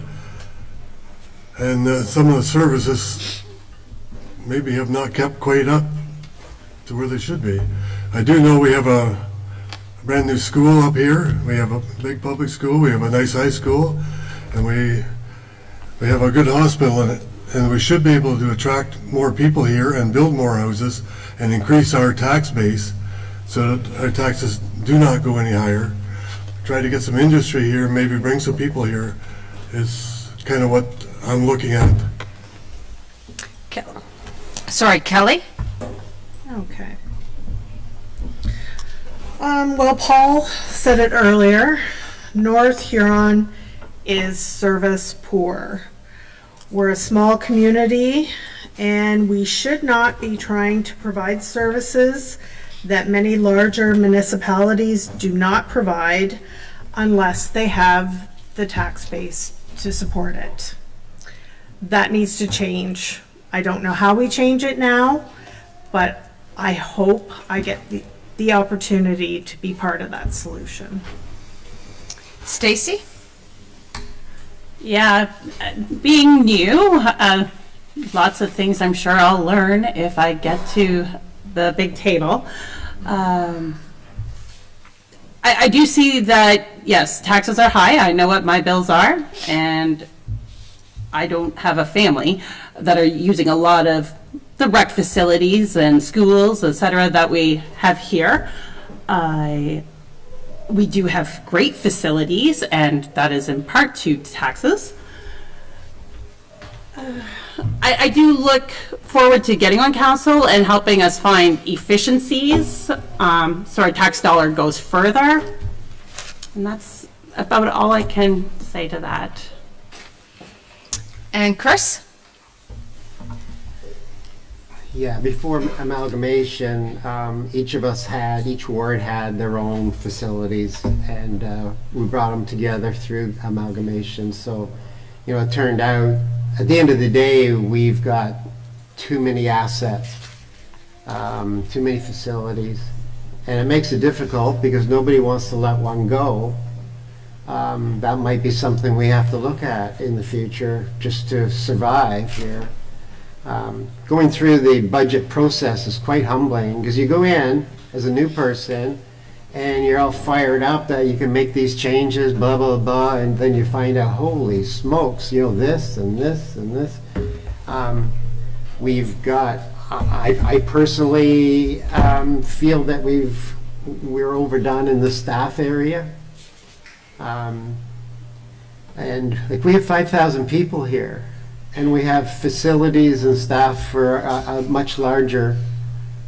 And some of the services maybe have not kept quite up to where they should be. I do know we have a brand new school up here. We have a big public school. We have a nice high school, and we have a good hospital in it. And we should be able to attract more people here and build more houses and increase our tax base so that our taxes do not go any higher. Try to get some industry here, maybe bring some people here is kind of what I'm looking at. Sorry, Kelly? Okay. Well, Paul said it earlier, North Huron is service poor. We're a small community, and we should not be trying to provide services that many larger municipalities do not provide unless they have the tax base to support it. That needs to change. I don't know how we change it now, but I hope I get the opportunity to be part of that solution. Stacy? Yeah, being new, lots of things I'm sure I'll learn if I get to the big table. I do see that, yes, taxes are high. I know what my bills are, and I don't have a family that are using a lot of the rec facilities and schools, etc., that we have here. We do have great facilities, and that is in part to taxes. I do look forward to getting on council and helping us find efficiencies so our tax dollar goes further. And that's about all I can say to that. And Chris? Yeah, before amalgamation, each ward had their own facilities, and we brought them together through amalgamation. So, it turned out, at the end of the day, we've got too many assets, too many facilities, and it makes it difficult because nobody wants to let one go. That might be something we have to look at in the future just to survive here. Going through the budget process is quite humbling because you go in as a new person and you're all fired up that you can make these changes, blah, blah, blah, and then you find out, holy smokes, this and this and this. We've got, I personally feel that we're overdone in the staff area. And like we have 5,000 people here. And we have facilities and staff for a much larger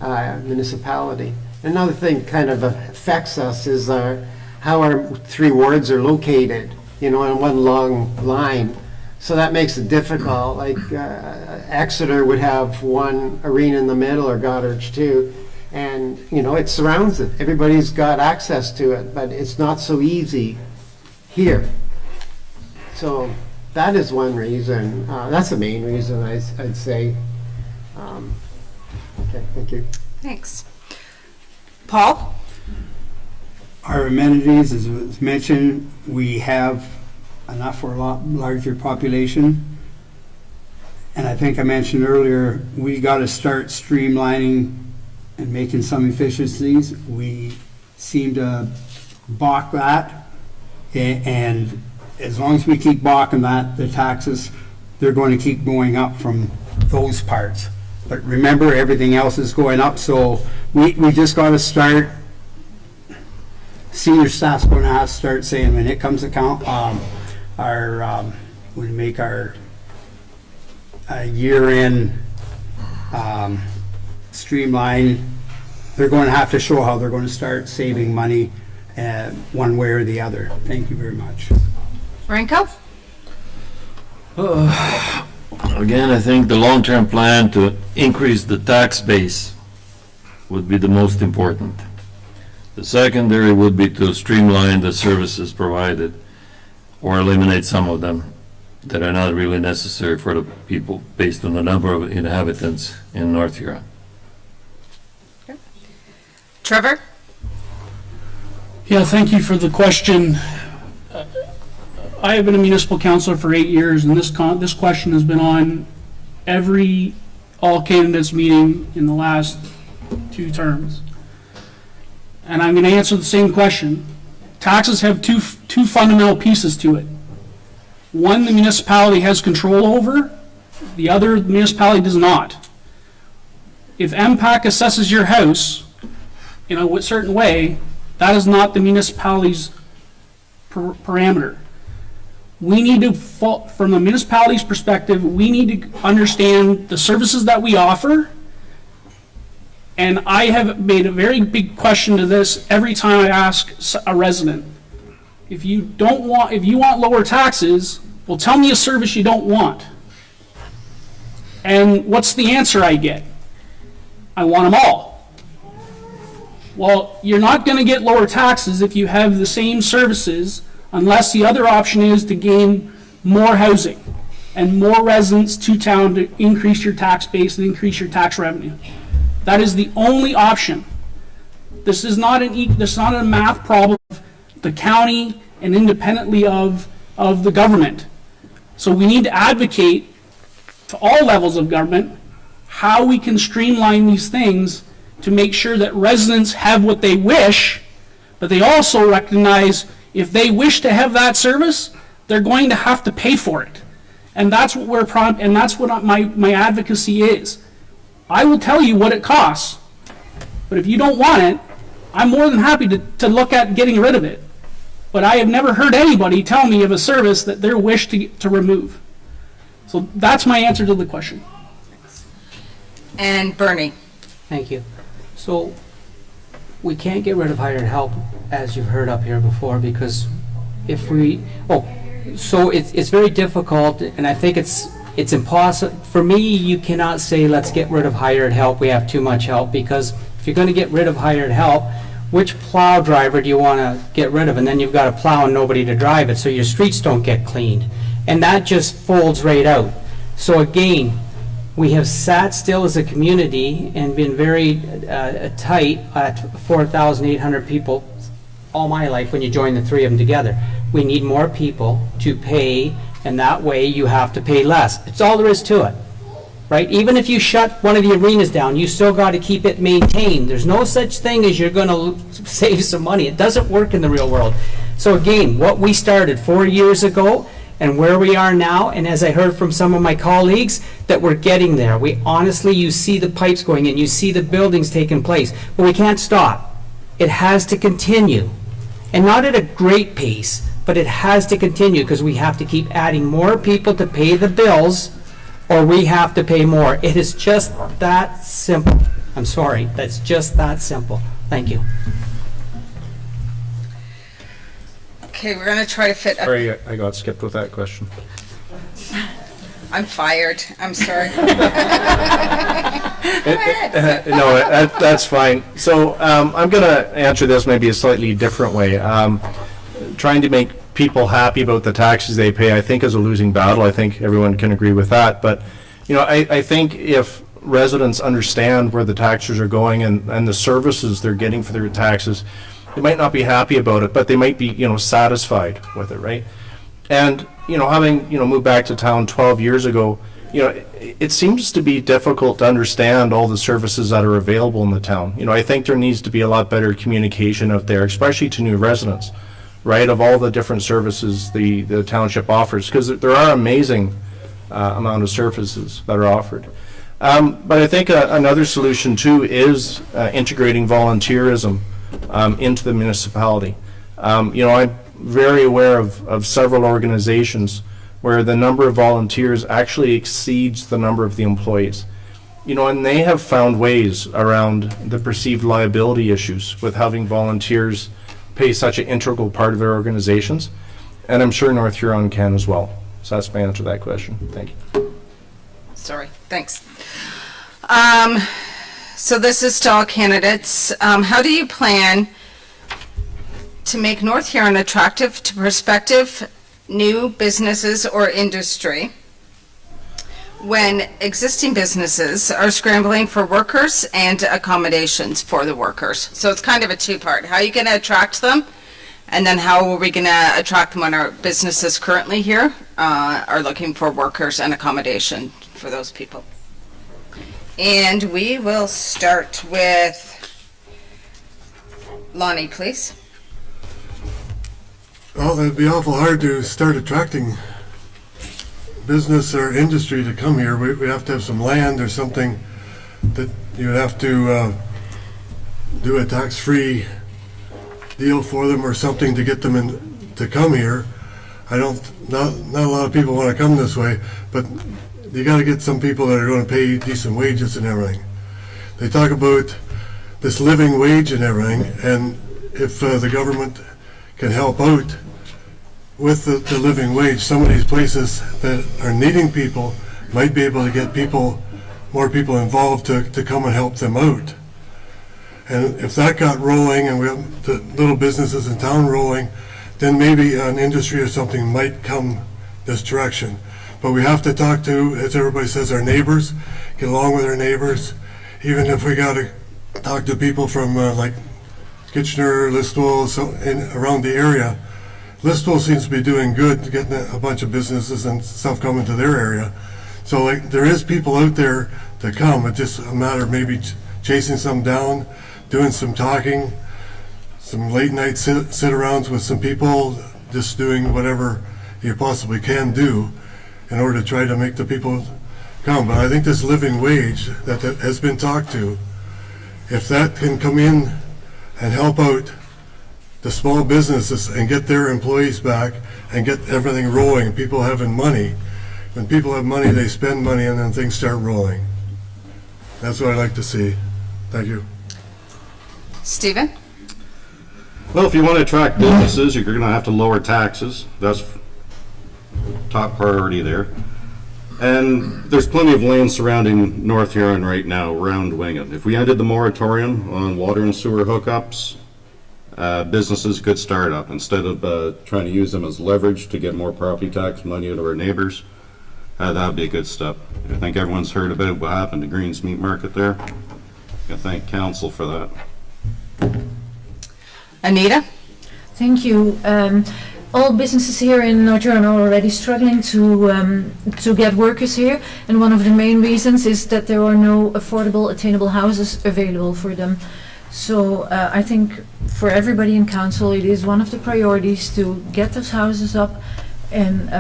municipality. Another thing kind of affects us is how our 3 wards are located, in one long line. So that makes it difficult. Like Exeter would have one arena in the middle, or Goderich too. And, it surrounds it. Everybody's got access to it, but it's not so easy here. So that is one reason. That's the main reason I'd say. Okay, thank you. Thanks. Paul? Our amenities, as was mentioned, we have enough for a lot larger population. And I think I mentioned earlier, we got to start streamlining and making some efficiencies. We seem to balk that, and as long as we keep balking that, the taxes, they're going to keep going up from those parts. But remember, everything else is going up, so we just got to start, senior staff's going to have to start saying, when it comes to when we make our year-end streamline, they're going to have to show how they're going to start saving money one way or the other. Thank you very much. Renko? Again, I think the long-term plan to increase the tax base would be the most important. The secondary would be to streamline the services provided or eliminate some of them that are not really necessary for the people based on the number of inhabitants in North Huron. Trevor? Yeah, thank you for the question. I have been a municipal councilor for 8 years, and this question has been on every all candidates meeting in the last 2 terms. And I'm going to answer the same question. Taxes have two fundamental pieces to it. One, the municipality has control over. The other, the municipality does not. If MPAC assesses your house in a certain way, that is not the municipality's parameter. We need to, from the municipality's perspective, we need to understand the services that we offer. And I have made a very big question to this every time I ask a resident. If you want lower taxes, well, tell me a service you don't want. And what's the answer I get? I want them all. Well, you're not going to get lower taxes if you have the same services unless the other option is to gain more housing and more residents to town to increase your tax base and increase your tax revenue. That is the only option. This is not a math problem of the county and independently of the government. So we need to advocate to all levels of government how we can streamline these things to make sure that residents have what they wish, but they also recognize if they wish to have that service, they're going to have to pay for it. And that's what my advocacy is. I will tell you what it costs, but if you don't want it, I'm more than happy to look at getting rid of it. But I have never heard anybody tell me of a service that they're wished to remove. So that's my answer to the question. And Bernie. Thank you. So we can't get rid of hired help, as you've heard up here before, because if we, so it's very difficult, and I think it's impossible. For me, you cannot say, let's get rid of hired help, we have too much help, because if you're going to get rid of hired help, which plow driver do you want to get rid of? And then you've got a plow and nobody to drive it, so your streets don't get cleaned. And that just folds right out. So again, we have sat still as a community and been very tight at 4,800 people all my life when you join the 3 of them together. We need more people to pay, and that way you have to pay less. It's all there is to it, right? Even if you shut one of the arenas down, you still got to keep it maintained. There's no such thing as you're going to save some money. It doesn't work in the real world. So again, what we started 4 years ago and where we are now, and as I heard from some of my colleagues, that we're getting there. We honestly, you see the pipes going in, you see the buildings taking place, but we can't stop. It has to continue. And not at a great pace, but it has to continue because we have to keep adding more people to pay the bills, or we have to pay more. It is just that simple. I'm sorry, that's just that simple. Thank you. Okay, we're going to try to fit. Sorry, I got skipped with that question. I'm fired. I'm sorry. No, that's fine. So I'm going to answer this maybe a slightly different way. Trying to make people happy about the taxes they pay, I think, is a losing battle. I think everyone can agree with that. But I think if residents understand where the taxes are going and the services they're getting for their taxes, they might not be happy about it, but they might be satisfied with it, right? And having moved back to town 12 years ago, it seems to be difficult to understand all the services that are available in the town. I think there needs to be a lot better communication out there, especially to new residents, right, of all the different services the township offers, because there are amazing amount of services that are offered. But I think another solution too is integrating volunteerism into the municipality. I'm very aware of several organizations where the number of volunteers actually exceeds the number of the employees. And they have found ways around the perceived liability issues with having volunteers pay such an integral part of their organizations. And I'm sure North Huron can as well. So that's my answer to that question. Thank you. Sorry, thanks. So this is to all candidates. How do you plan to make North Huron attractive to prospective new businesses or industry when existing businesses are scrambling for workers and accommodations for the workers. So it's kind of a two-part. How are you going to attract them? And then how are we going to attract them when our businesses currently here are looking for workers and accommodation for those people? And we will start with Lonnie, please. Well, it'd be awful hard to start attracting business or industry to come here. We have to have some land or something that you would have to do a tax-free deal for them or something to get them in to come here. Not a lot of people want to come this way, but you got to get some people that are going to pay decent wages and everything. They talk about this living wage and everything, and if the government can help out with the living wage, some of these places that are needing people might be able to get more people involved to come and help them out. And if that got rolling and we have the little businesses in town rolling, then maybe an industry or something might come this direction. But we have to talk to, as everybody says, our neighbors, get along with our neighbors. Even if we got to talk to people from like Kitchener, Listowel, around the area. Listowel seems to be doing good, getting a bunch of businesses and stuff coming to their area. So like there is people out there to come. It's just a matter of maybe chasing some down, doing some talking, some late night sit-arounds with some people, just doing whatever you possibly can do in order to try to make the people come. But I think this living wage that has been talked to, if that can come in and help out the small businesses and get their employees back and get everything rolling, people having money. When people have money, they spend money and then things start rolling. That's what I like to see. Thank you. Stephen? Well, if you want to attract businesses, you're going to have to lower taxes. That's top priority there. And there's plenty of land surrounding North Huron right now around Wingham. If we ended the moratorium on water and sewer hookups, businesses could start up instead of trying to use them as leverage to get more property tax money out of our neighbors. That would be a good step. I think everyone's heard about what happened to Green's Meat Market there. I thank council for that. Anita? Thank you. All businesses here in North Huron are already struggling to get workers here, and one of the main reasons is that there are no affordable, attainable houses available for them. So I think for everybody in council, it is one of the priorities to get those houses up and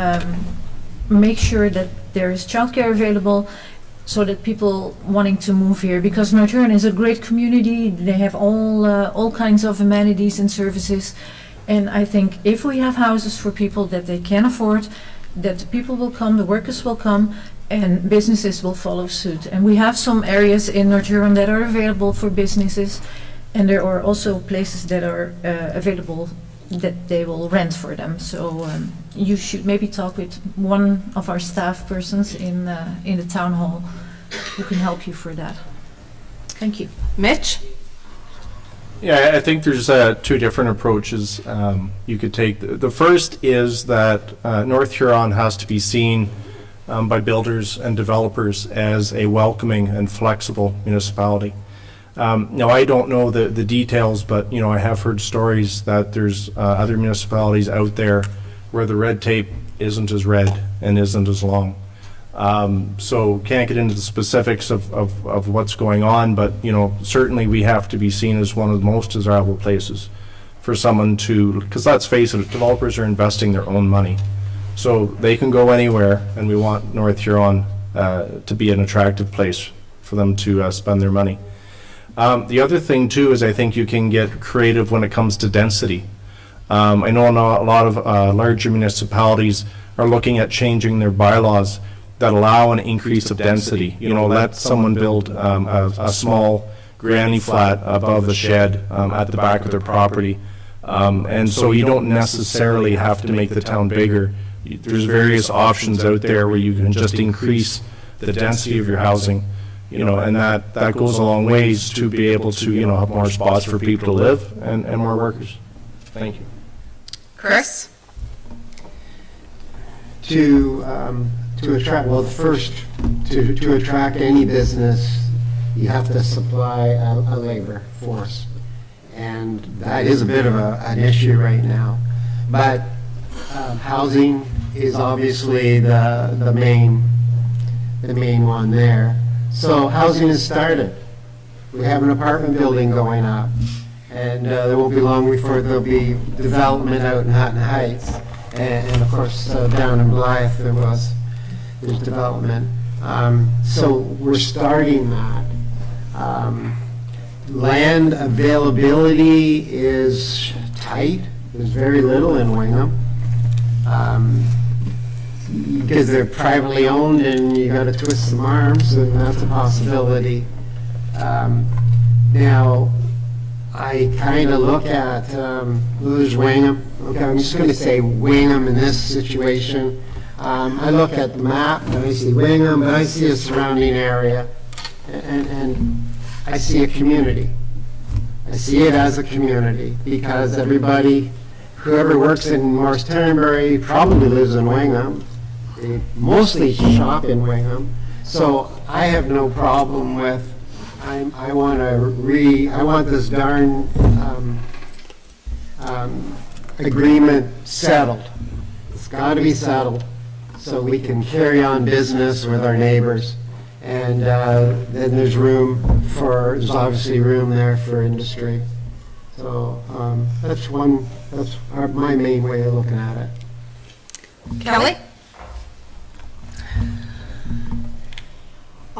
make sure that there is childcare available so that people wanting to move here, because North Huron is a great community. They have all kinds of amenities and services. And I think if we have houses for people that they can afford, that the people will come, the workers will come, and businesses will follow suit. And we have some areas in North Huron that are available for businesses, and there are also places that are available that they will rent for them. So you should maybe talk with one of our staff persons in the town hall who can help you for that. Thank you. Mitch? Yeah, I think there's two different approaches you could take. The first is that North Huron has to be seen by builders and developers as a welcoming and flexible municipality. Now, I don't know the details, but I have heard stories that there's other municipalities out there where the red tape isn't as red and isn't as long. So can't get into the specifics of what's going on, but certainly we have to be seen as one of the most desirable places for someone to, because let's face it, developers are investing their own money. So they can go anywhere, and we want North Huron to be an attractive place for them to spend their money. The other thing too is I think you can get creative when it comes to density. I know a lot of larger municipalities are looking at changing their bylaws that allow an increase of density. Let someone build a small granny flat above the shed at the back of their property. And so you don't necessarily have to make the town bigger. There's various options out there where you can just increase the density of your housing, and that goes a long ways to be able to, have more spots for people to live and more workers. Thank you. Chris? To to attract, well, first, to attract any business, you have to supply a labor force. And that is a bit of an issue right now. But housing is obviously the main one there. So housing has started. We have an apartment building going up, and there won't be long before there'll be development out in Hutton Heights, and of course down in Blythe there's development. So we're starting that. Land availability is tight. There's very little in Wingham. Because they're privately owned and you got to twist some arms, and that's a possibility. Now, I kind of look at, there's Wingham. Okay, I'm just going to say Wingham in this situation. I look at the map and I see Wingham, but I see a surrounding area, and I see a community. I see it as a community because everybody, whoever works in Morris Turnberry probably lives in Wingham. They mostly shop in Wingham. So I have no problem with, I want this darn agreement settled. It's got to be settled so we can carry on business with our neighbors. And then there's obviously room there for industry. So that's my main way of looking at it. Kelly?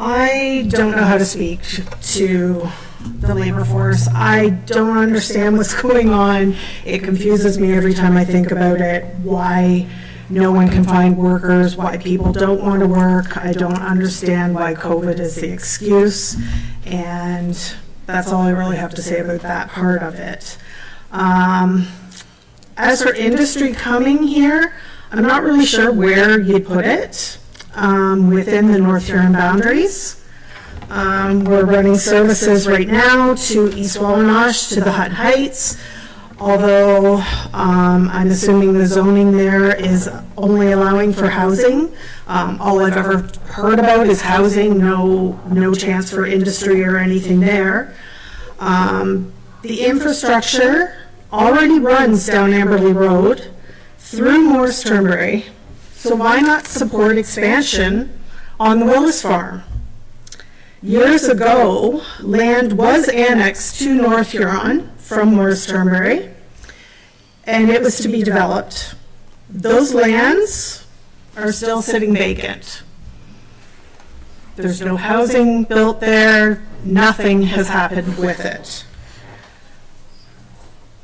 I don't know how to speak to the labor force. I don't understand what's going on. It confuses me every time I think about it, why no one can find workers, why people don't want to work. I don't understand why COVID is the excuse, and that's all I really have to say about that part of it. As for industry coming here, I'm not really sure where you'd put it within the North Huron boundaries. We're running services right now to East Wawanosh, to the Hutton Heights, although I'm assuming the zoning there is only allowing for housing. All I've ever heard about is housing, no chance for industry or anything there. The infrastructure already runs down Amberley Road through Morris Turnberry, so why not support expansion on the Willis Farm? Years ago, land was annexed to North Huron from Morris Turnberry, and it was to be developed. Those lands are still sitting vacant. There's no housing built there, nothing has happened with it.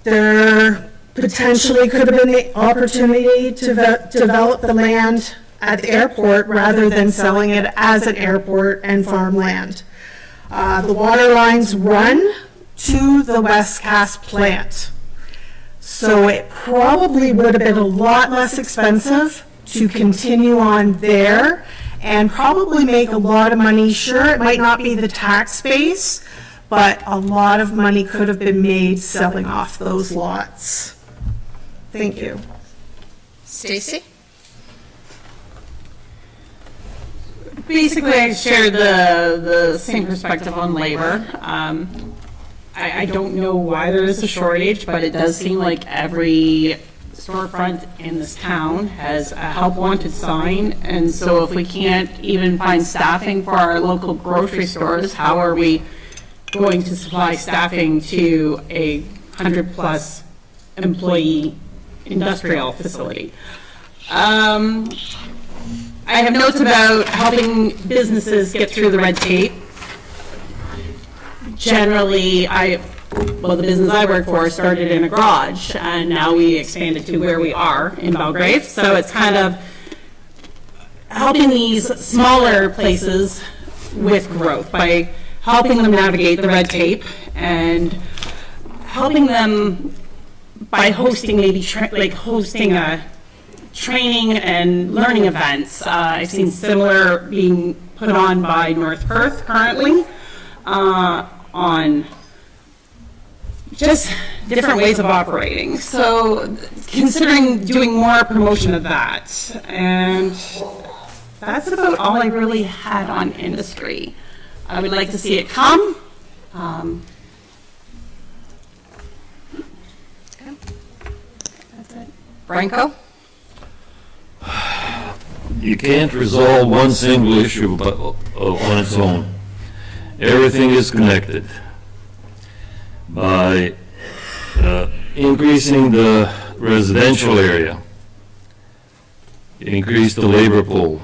There potentially could have been the opportunity to develop the land at the airport rather than selling it as an airport and farmland. The water lines run to the West Cass plant. So it probably would have been a lot less expensive to continue on there and probably make a lot of money. Sure, it might not be the tax base, but a lot of money could have been made selling off those lots. Thank you. Stacy? Basically, I share the same perspective on labor. I don't know why there is a shortage, but it does seem like every storefront in this town has a help wanted sign, and so if we can't even find staffing for our local grocery stores, how are we going to supply staffing to a 100+ employee industrial facility? I have notes about helping businesses get through the red tape. Generally, the business I work for started in a garage, and now we expanded to where we are in Belgrave. So it's kind of helping these smaller places with growth by helping them navigate the red tape and helping them by hosting hosting a training and learning events. I've seen similar being put on by North Perth currently on just different ways of operating. So considering doing more promotion of that, and that's about all I really had on industry. I would like to see it come. That's it. Branko? You can't resolve one single issue on its own. Everything is connected. By increasing the residential area, increase the labor pool,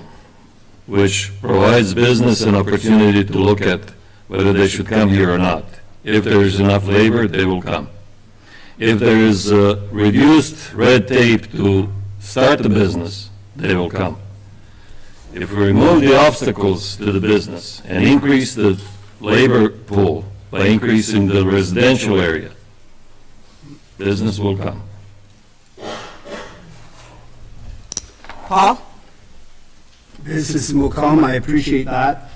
which provides business an opportunity to look at whether they should come here or not. If there's enough labor, they will come. If there is reduced red tape to start the business, they will come. If we remove the obstacles to the business and increase the labor pool by increasing the residential area, business will come. Paul? Business will come, I appreciate that.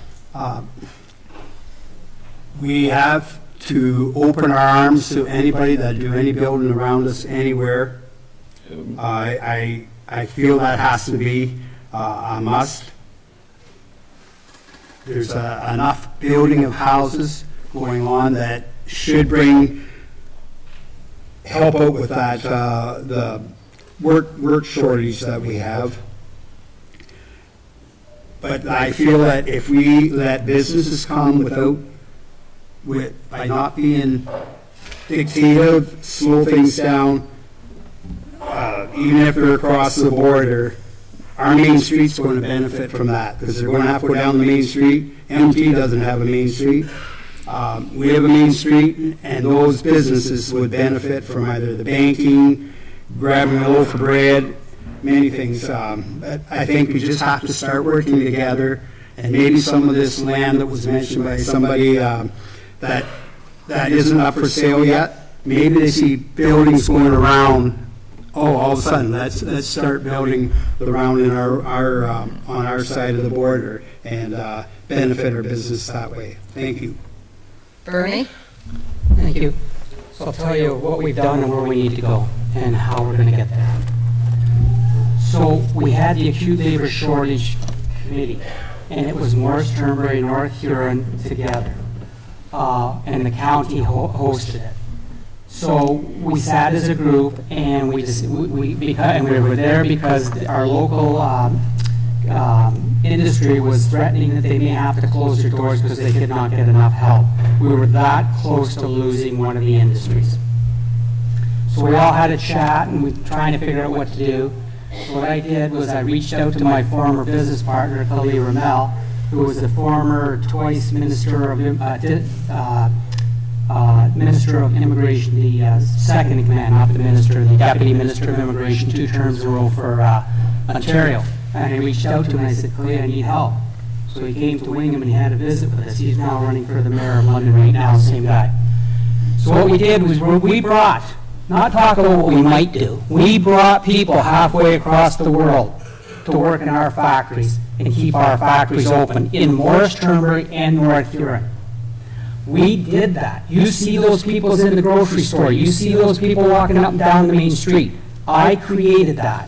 We have to open our arms to anybody that do any building around us anywhere. I feel that has to be a must. There's enough building of houses going on that should help out with that, the work shortage that we have. But I feel that if we let businesses come by not being dictative, slow things down, even if they're across the border, our main street's going to benefit from that, because they're going to have to go down the main street. MT doesn't have a main street. We have a main street, and those businesses would benefit from either the banking, grabbing a loaf of bread, many things. But I think we just have to start working together, and maybe some of this land that was mentioned by somebody that isn't up for sale yet, maybe they see buildings going around. All of a sudden, let's start building around in our on our side of the border and benefit our business that way. Thank you. Bernie? Thank you. So I'll tell you what we've done and where we need to go and how we're going to get there. So we had the acute labor shortage committee, and it was Morris Turnberry, North Huron together, and the county hosted it. So we sat as a group, and we were there because our local industry was threatening that they may have to close their doors because they could not get enough help. We were that close to losing one of the industries. So we all had a chat, and we were trying to figure out what to do. So what I did was I reached out to my former business partner, Kali Ramel, who was the former twice Minister of Immigration, the second in command, not the Minister, the Deputy Minister of Immigration, 2 terms in a row for Ontario. And I reached out to him and I said, Kali, I need help. So he came to Wingham and he had a visit with us. He's now running for the mayor of London right now, same guy. So what we did was we brought, not talk about what we might do, we brought people halfway across the world to work in our factories and keep our factories open in Morris Turnberry and North Huron. We did that. You see those people in the grocery store. You see those people walking up and down the main street. I created that.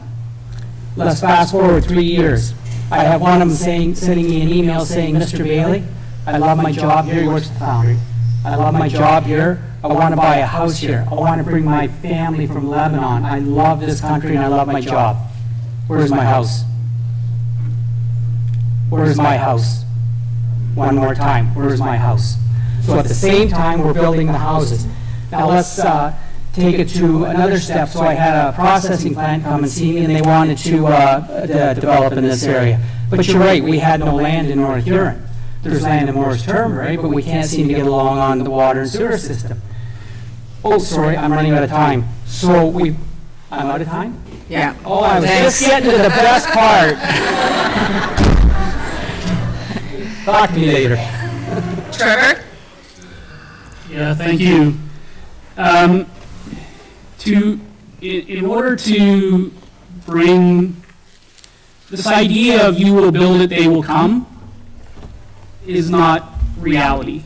Let's fast forward 3 years. I have one of them sending me an email saying, Mr. Bailey, I love my job here. He works at the foundry. I love my job here. I want to buy a house here. I want to bring my family from Lebanon. I love this country and I love my job. Where's my house? Where's my house? One more time. Where's my house? So at the same time, we're building the houses. Now let's take it to another step. So I had a processing plant come and see me, and they wanted to develop in this area. But you're right, we had no land in North Huron. There's land in Morris Turnberry, but we can't seem to get along on the water and sewer system. Oh, sorry, I'm running out of time. So I'm out of time? Yeah. Oh, I was just getting to the best part. Talk to me later. Trevor? Yeah, thank you. In order to bring this idea of you will build it, they will come is not reality.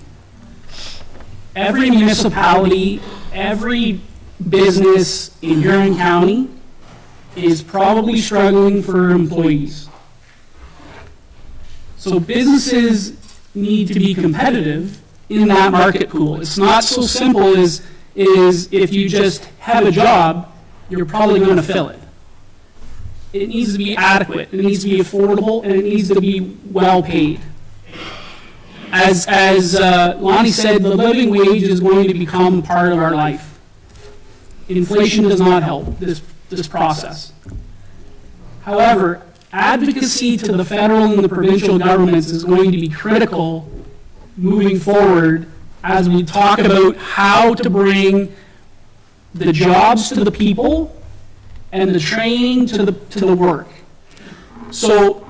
Every municipality, every business in Huron County is probably struggling for employees. So businesses need to be competitive in that market pool. It's not so simple as if you just have a job, you're probably going to fill it. It needs to be adequate, it needs to be affordable, and it needs to be well paid. As Lonnie said, the living wage is going to become part of our life. Inflation does not help this process. However, advocacy to the federal and the provincial governments is going to be critical moving forward as we talk about how to bring the jobs to the people and the training to the work. So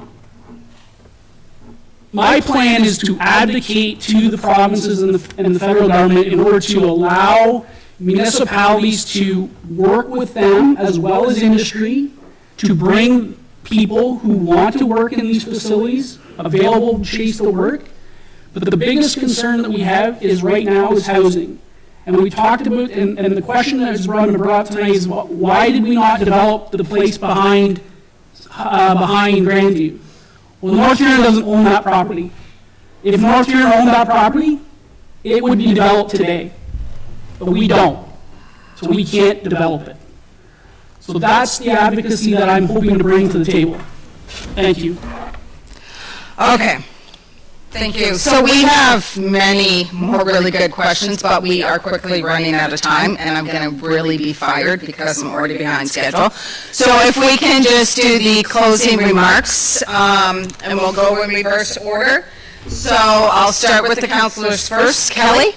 my plan is to advocate to the provinces and the federal government in order to allow municipalities to work with them as well as industry to bring people who want to work in these facilities available to chase the work. But the biggest concern that we have is right now is housing. And we talked about, and the question that is brought up tonight is why did we not develop the place behind Grandview? Well, North Huron doesn't own that property. If North Huron owned that property, it would be developed today. But we don't. So we can't develop it. So that's the advocacy that I'm hoping to bring to the table. Thank you. Okay. Thank you. So we have many more really good questions, but we are quickly running out of time, and I'm going to really be fired because I'm already behind schedule. So if we can just do the closing remarks, and we'll go in reverse order. So I'll start with the councilors first. Kelly?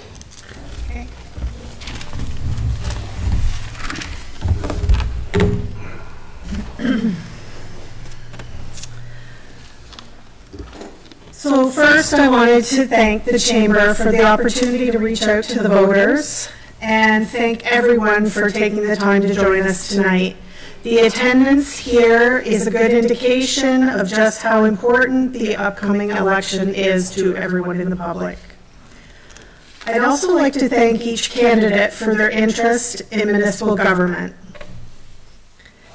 So first, I wanted to thank the Chamber for the opportunity to reach out to the voters and thank everyone for taking the time to join us tonight. The attendance here is a good indication of just how important the upcoming election is to everyone in the public. I'd also like to thank each candidate for their interest in municipal government.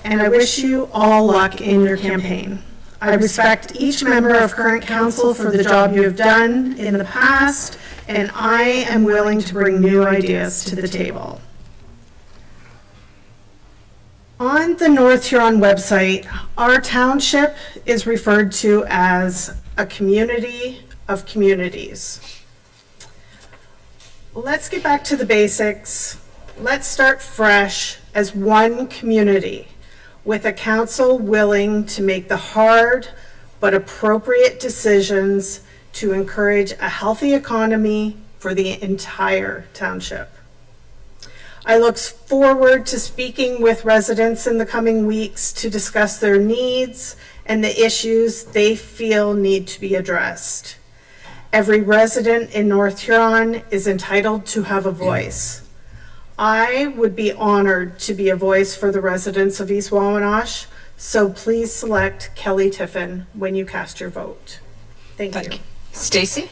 And I wish you all luck in your campaign. I respect each member of current council for the job you have done in the past, and I am willing to bring new ideas to the table. On the North Huron website, our township is referred to as a community of communities. Let's get back to the basics. Let's start fresh as one community, with a council willing to make the hard but appropriate decisions to encourage a healthy economy for the entire township. I look forward to speaking with residents in the coming weeks to discuss their needs and the issues they feel need to be addressed. Every resident in North Huron is entitled to have a voice. I would be honored to be a voice for the residents of East Wawanosh, so please select Kelly Tiffin when you cast your vote. Thank you. Stacy?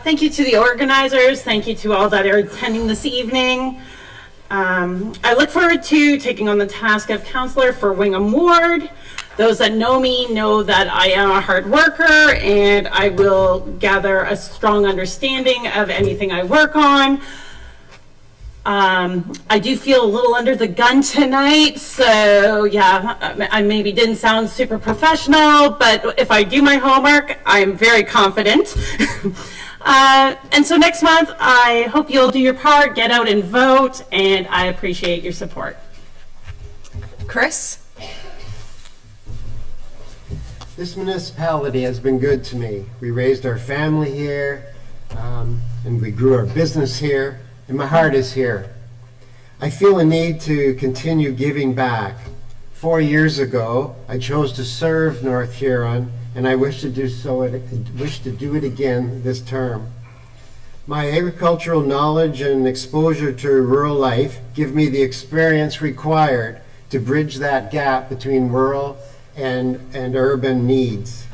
Thank you to the organizers. Thank you to all that are attending this evening. I look forward to taking on the task of counselor for Wingham Ward. Those that know me know that I am a hard worker and I will gather a strong understanding of anything I work on. I do feel a little under the gun tonight, so yeah, I maybe didn't sound super professional, but if I do my homework, I'm very confident. And so next month, I hope you'll do your part, get out and vote, and I appreciate your support. Chris? This municipality has been good to me. We raised our family here, and we grew our business here, and my heart is here. I feel a need to continue giving back. 4 years ago, I chose to serve North Huron, and I wish to do it again this term. My agricultural knowledge and exposure to rural life give me the experience required to bridge that gap between rural and urban needs.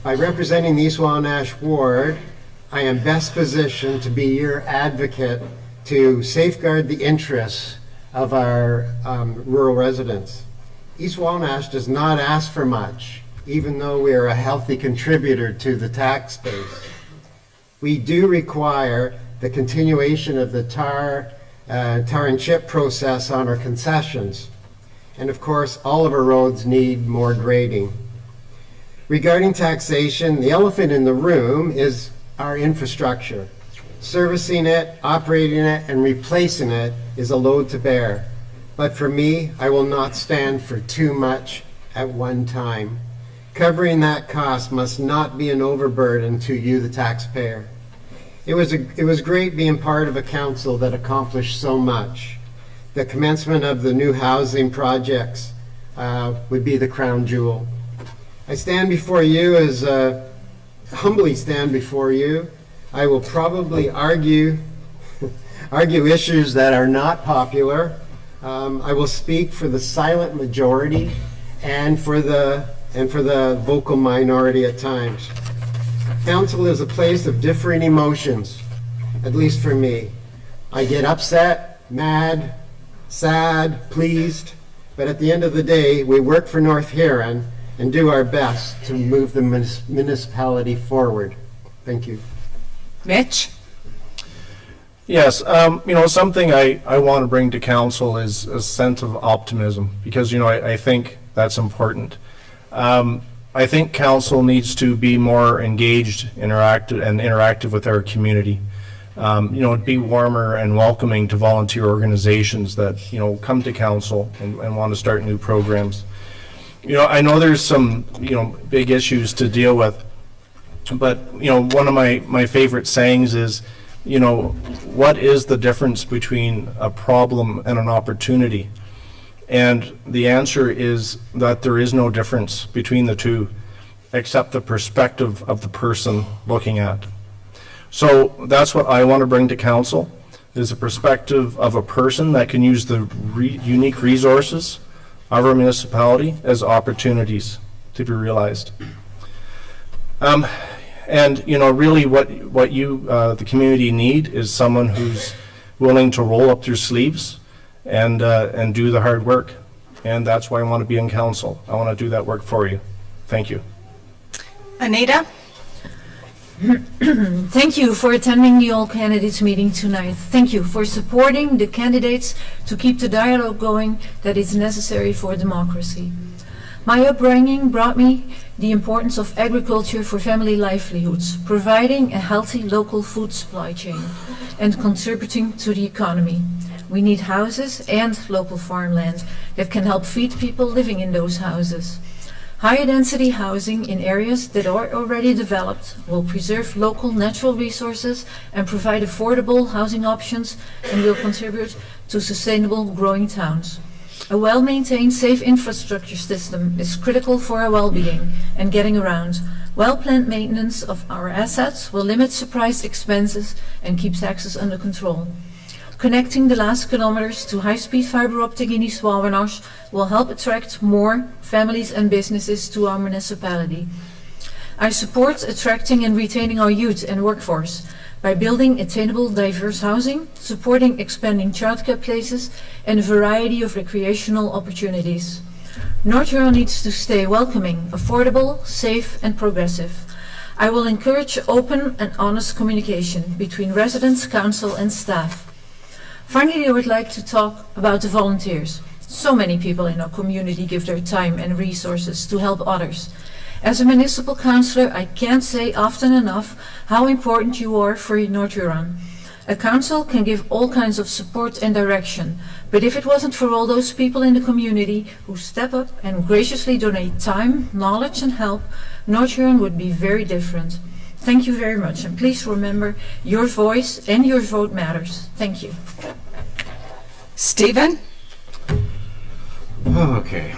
By representing the East Wawanosh Ward, I am best positioned to be your advocate to safeguard the interests of our rural residents. East Wawanosh does not ask for much. even though we are a healthy contributor to the tax base. We do require the continuation of the tar and chip process on our concessions. And of course, all of our roads need more grading. Regarding taxation, the elephant in the room is our infrastructure. Servicing it, operating it, and replacing it is a load to bear. But for me, I will not stand for too much at one time. Covering that cost must not be an overburden to you, the taxpayer. It was great being part of a council that accomplished so much. The commencement of the new housing projects would be the crown jewel. I stand before you as humbly stand before you. I will probably argue issues that are not popular. I will speak for the silent majority and for the vocal minority at times. Council is a place of differing emotions, at least for me. I get upset, mad, sad, pleased, but at the end of the day, we work for North Huron and do our best to move the municipality forward. Thank you. Mitch? Yes, something I want to bring to council is a sense of optimism, because, I think that's important. I think council needs to be more engaged, interactive with our community. Be warmer and welcoming to volunteer organizations that, come to council and want to start new programs. I know there's some, big issues to deal with, but, one of my favorite sayings is, what is the difference between a problem and an opportunity? And the answer is that there is no difference between the two, except the perspective of the person looking at. So that's what I want to bring to council, is a perspective of a person that can use the unique resources of our municipality as opportunities to be realized. And really what you, the community, need is someone who's willing to roll up their sleeves and do the hard work. And that's why I want to be in council. I want to do that work for you. Thank you. Anita? Thank you for attending the all candidates meeting tonight. Thank you for supporting the candidates to keep the dialogue going that is necessary for democracy. My upbringing brought me the importance of agriculture for family livelihoods, providing a healthy local food supply chain and contributing to the economy. We need houses and local farmland that can help feed people living in those houses. Higher density housing in areas that are already developed will preserve local natural resources and provide affordable housing options, and will contribute to sustainable growing towns. A well-maintained, safe infrastructure system is critical for our well-being and getting around. Well-planned maintenance of our assets will limit surprise expenses and keep taxes under control. Connecting the last kilometers to high-speed fiber optic in East Wawanosh will help attract more families and businesses to our municipality. I support attracting and retaining our youth and workforce by building attainable, diverse housing, supporting expanding childcare places, and a variety of recreational opportunities. North Huron needs to stay welcoming, affordable, safe, and progressive. I will encourage open and honest communication between residents, council, and staff. Finally, I would like to talk about the volunteers. So many people in our community give their time and resources to help others. As a municipal councillor, I can't say often enough how important you are for North Huron. A council can give all kinds of support and direction, but if it wasn't for all those people in the community who step up and graciously donate time, knowledge, and help, North Huron would be very different. Thank you very much, and please remember, your voice and your vote matters. Thank you. Stephen? Okay.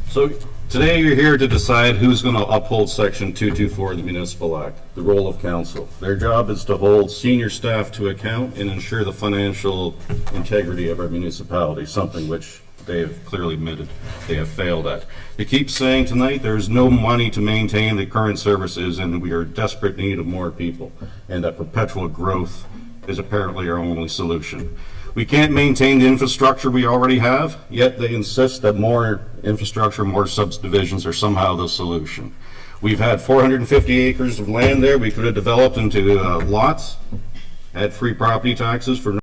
So today you're here to decide who's going to uphold Section 224 of the Municipal Act, the role of council. Their job is to hold senior staff to account and ensure the financial integrity of our municipality, something which they have clearly admitted they have failed at. They keep saying tonight there's no money to maintain the current services and we are in desperate need of more people, and that perpetual growth is apparently our only solution. We can't maintain the infrastructure we already have, yet they insist that more infrastructure, more subdivisions are somehow the solution. We've had 450 acres of land there we could have developed into lots, had free property taxes for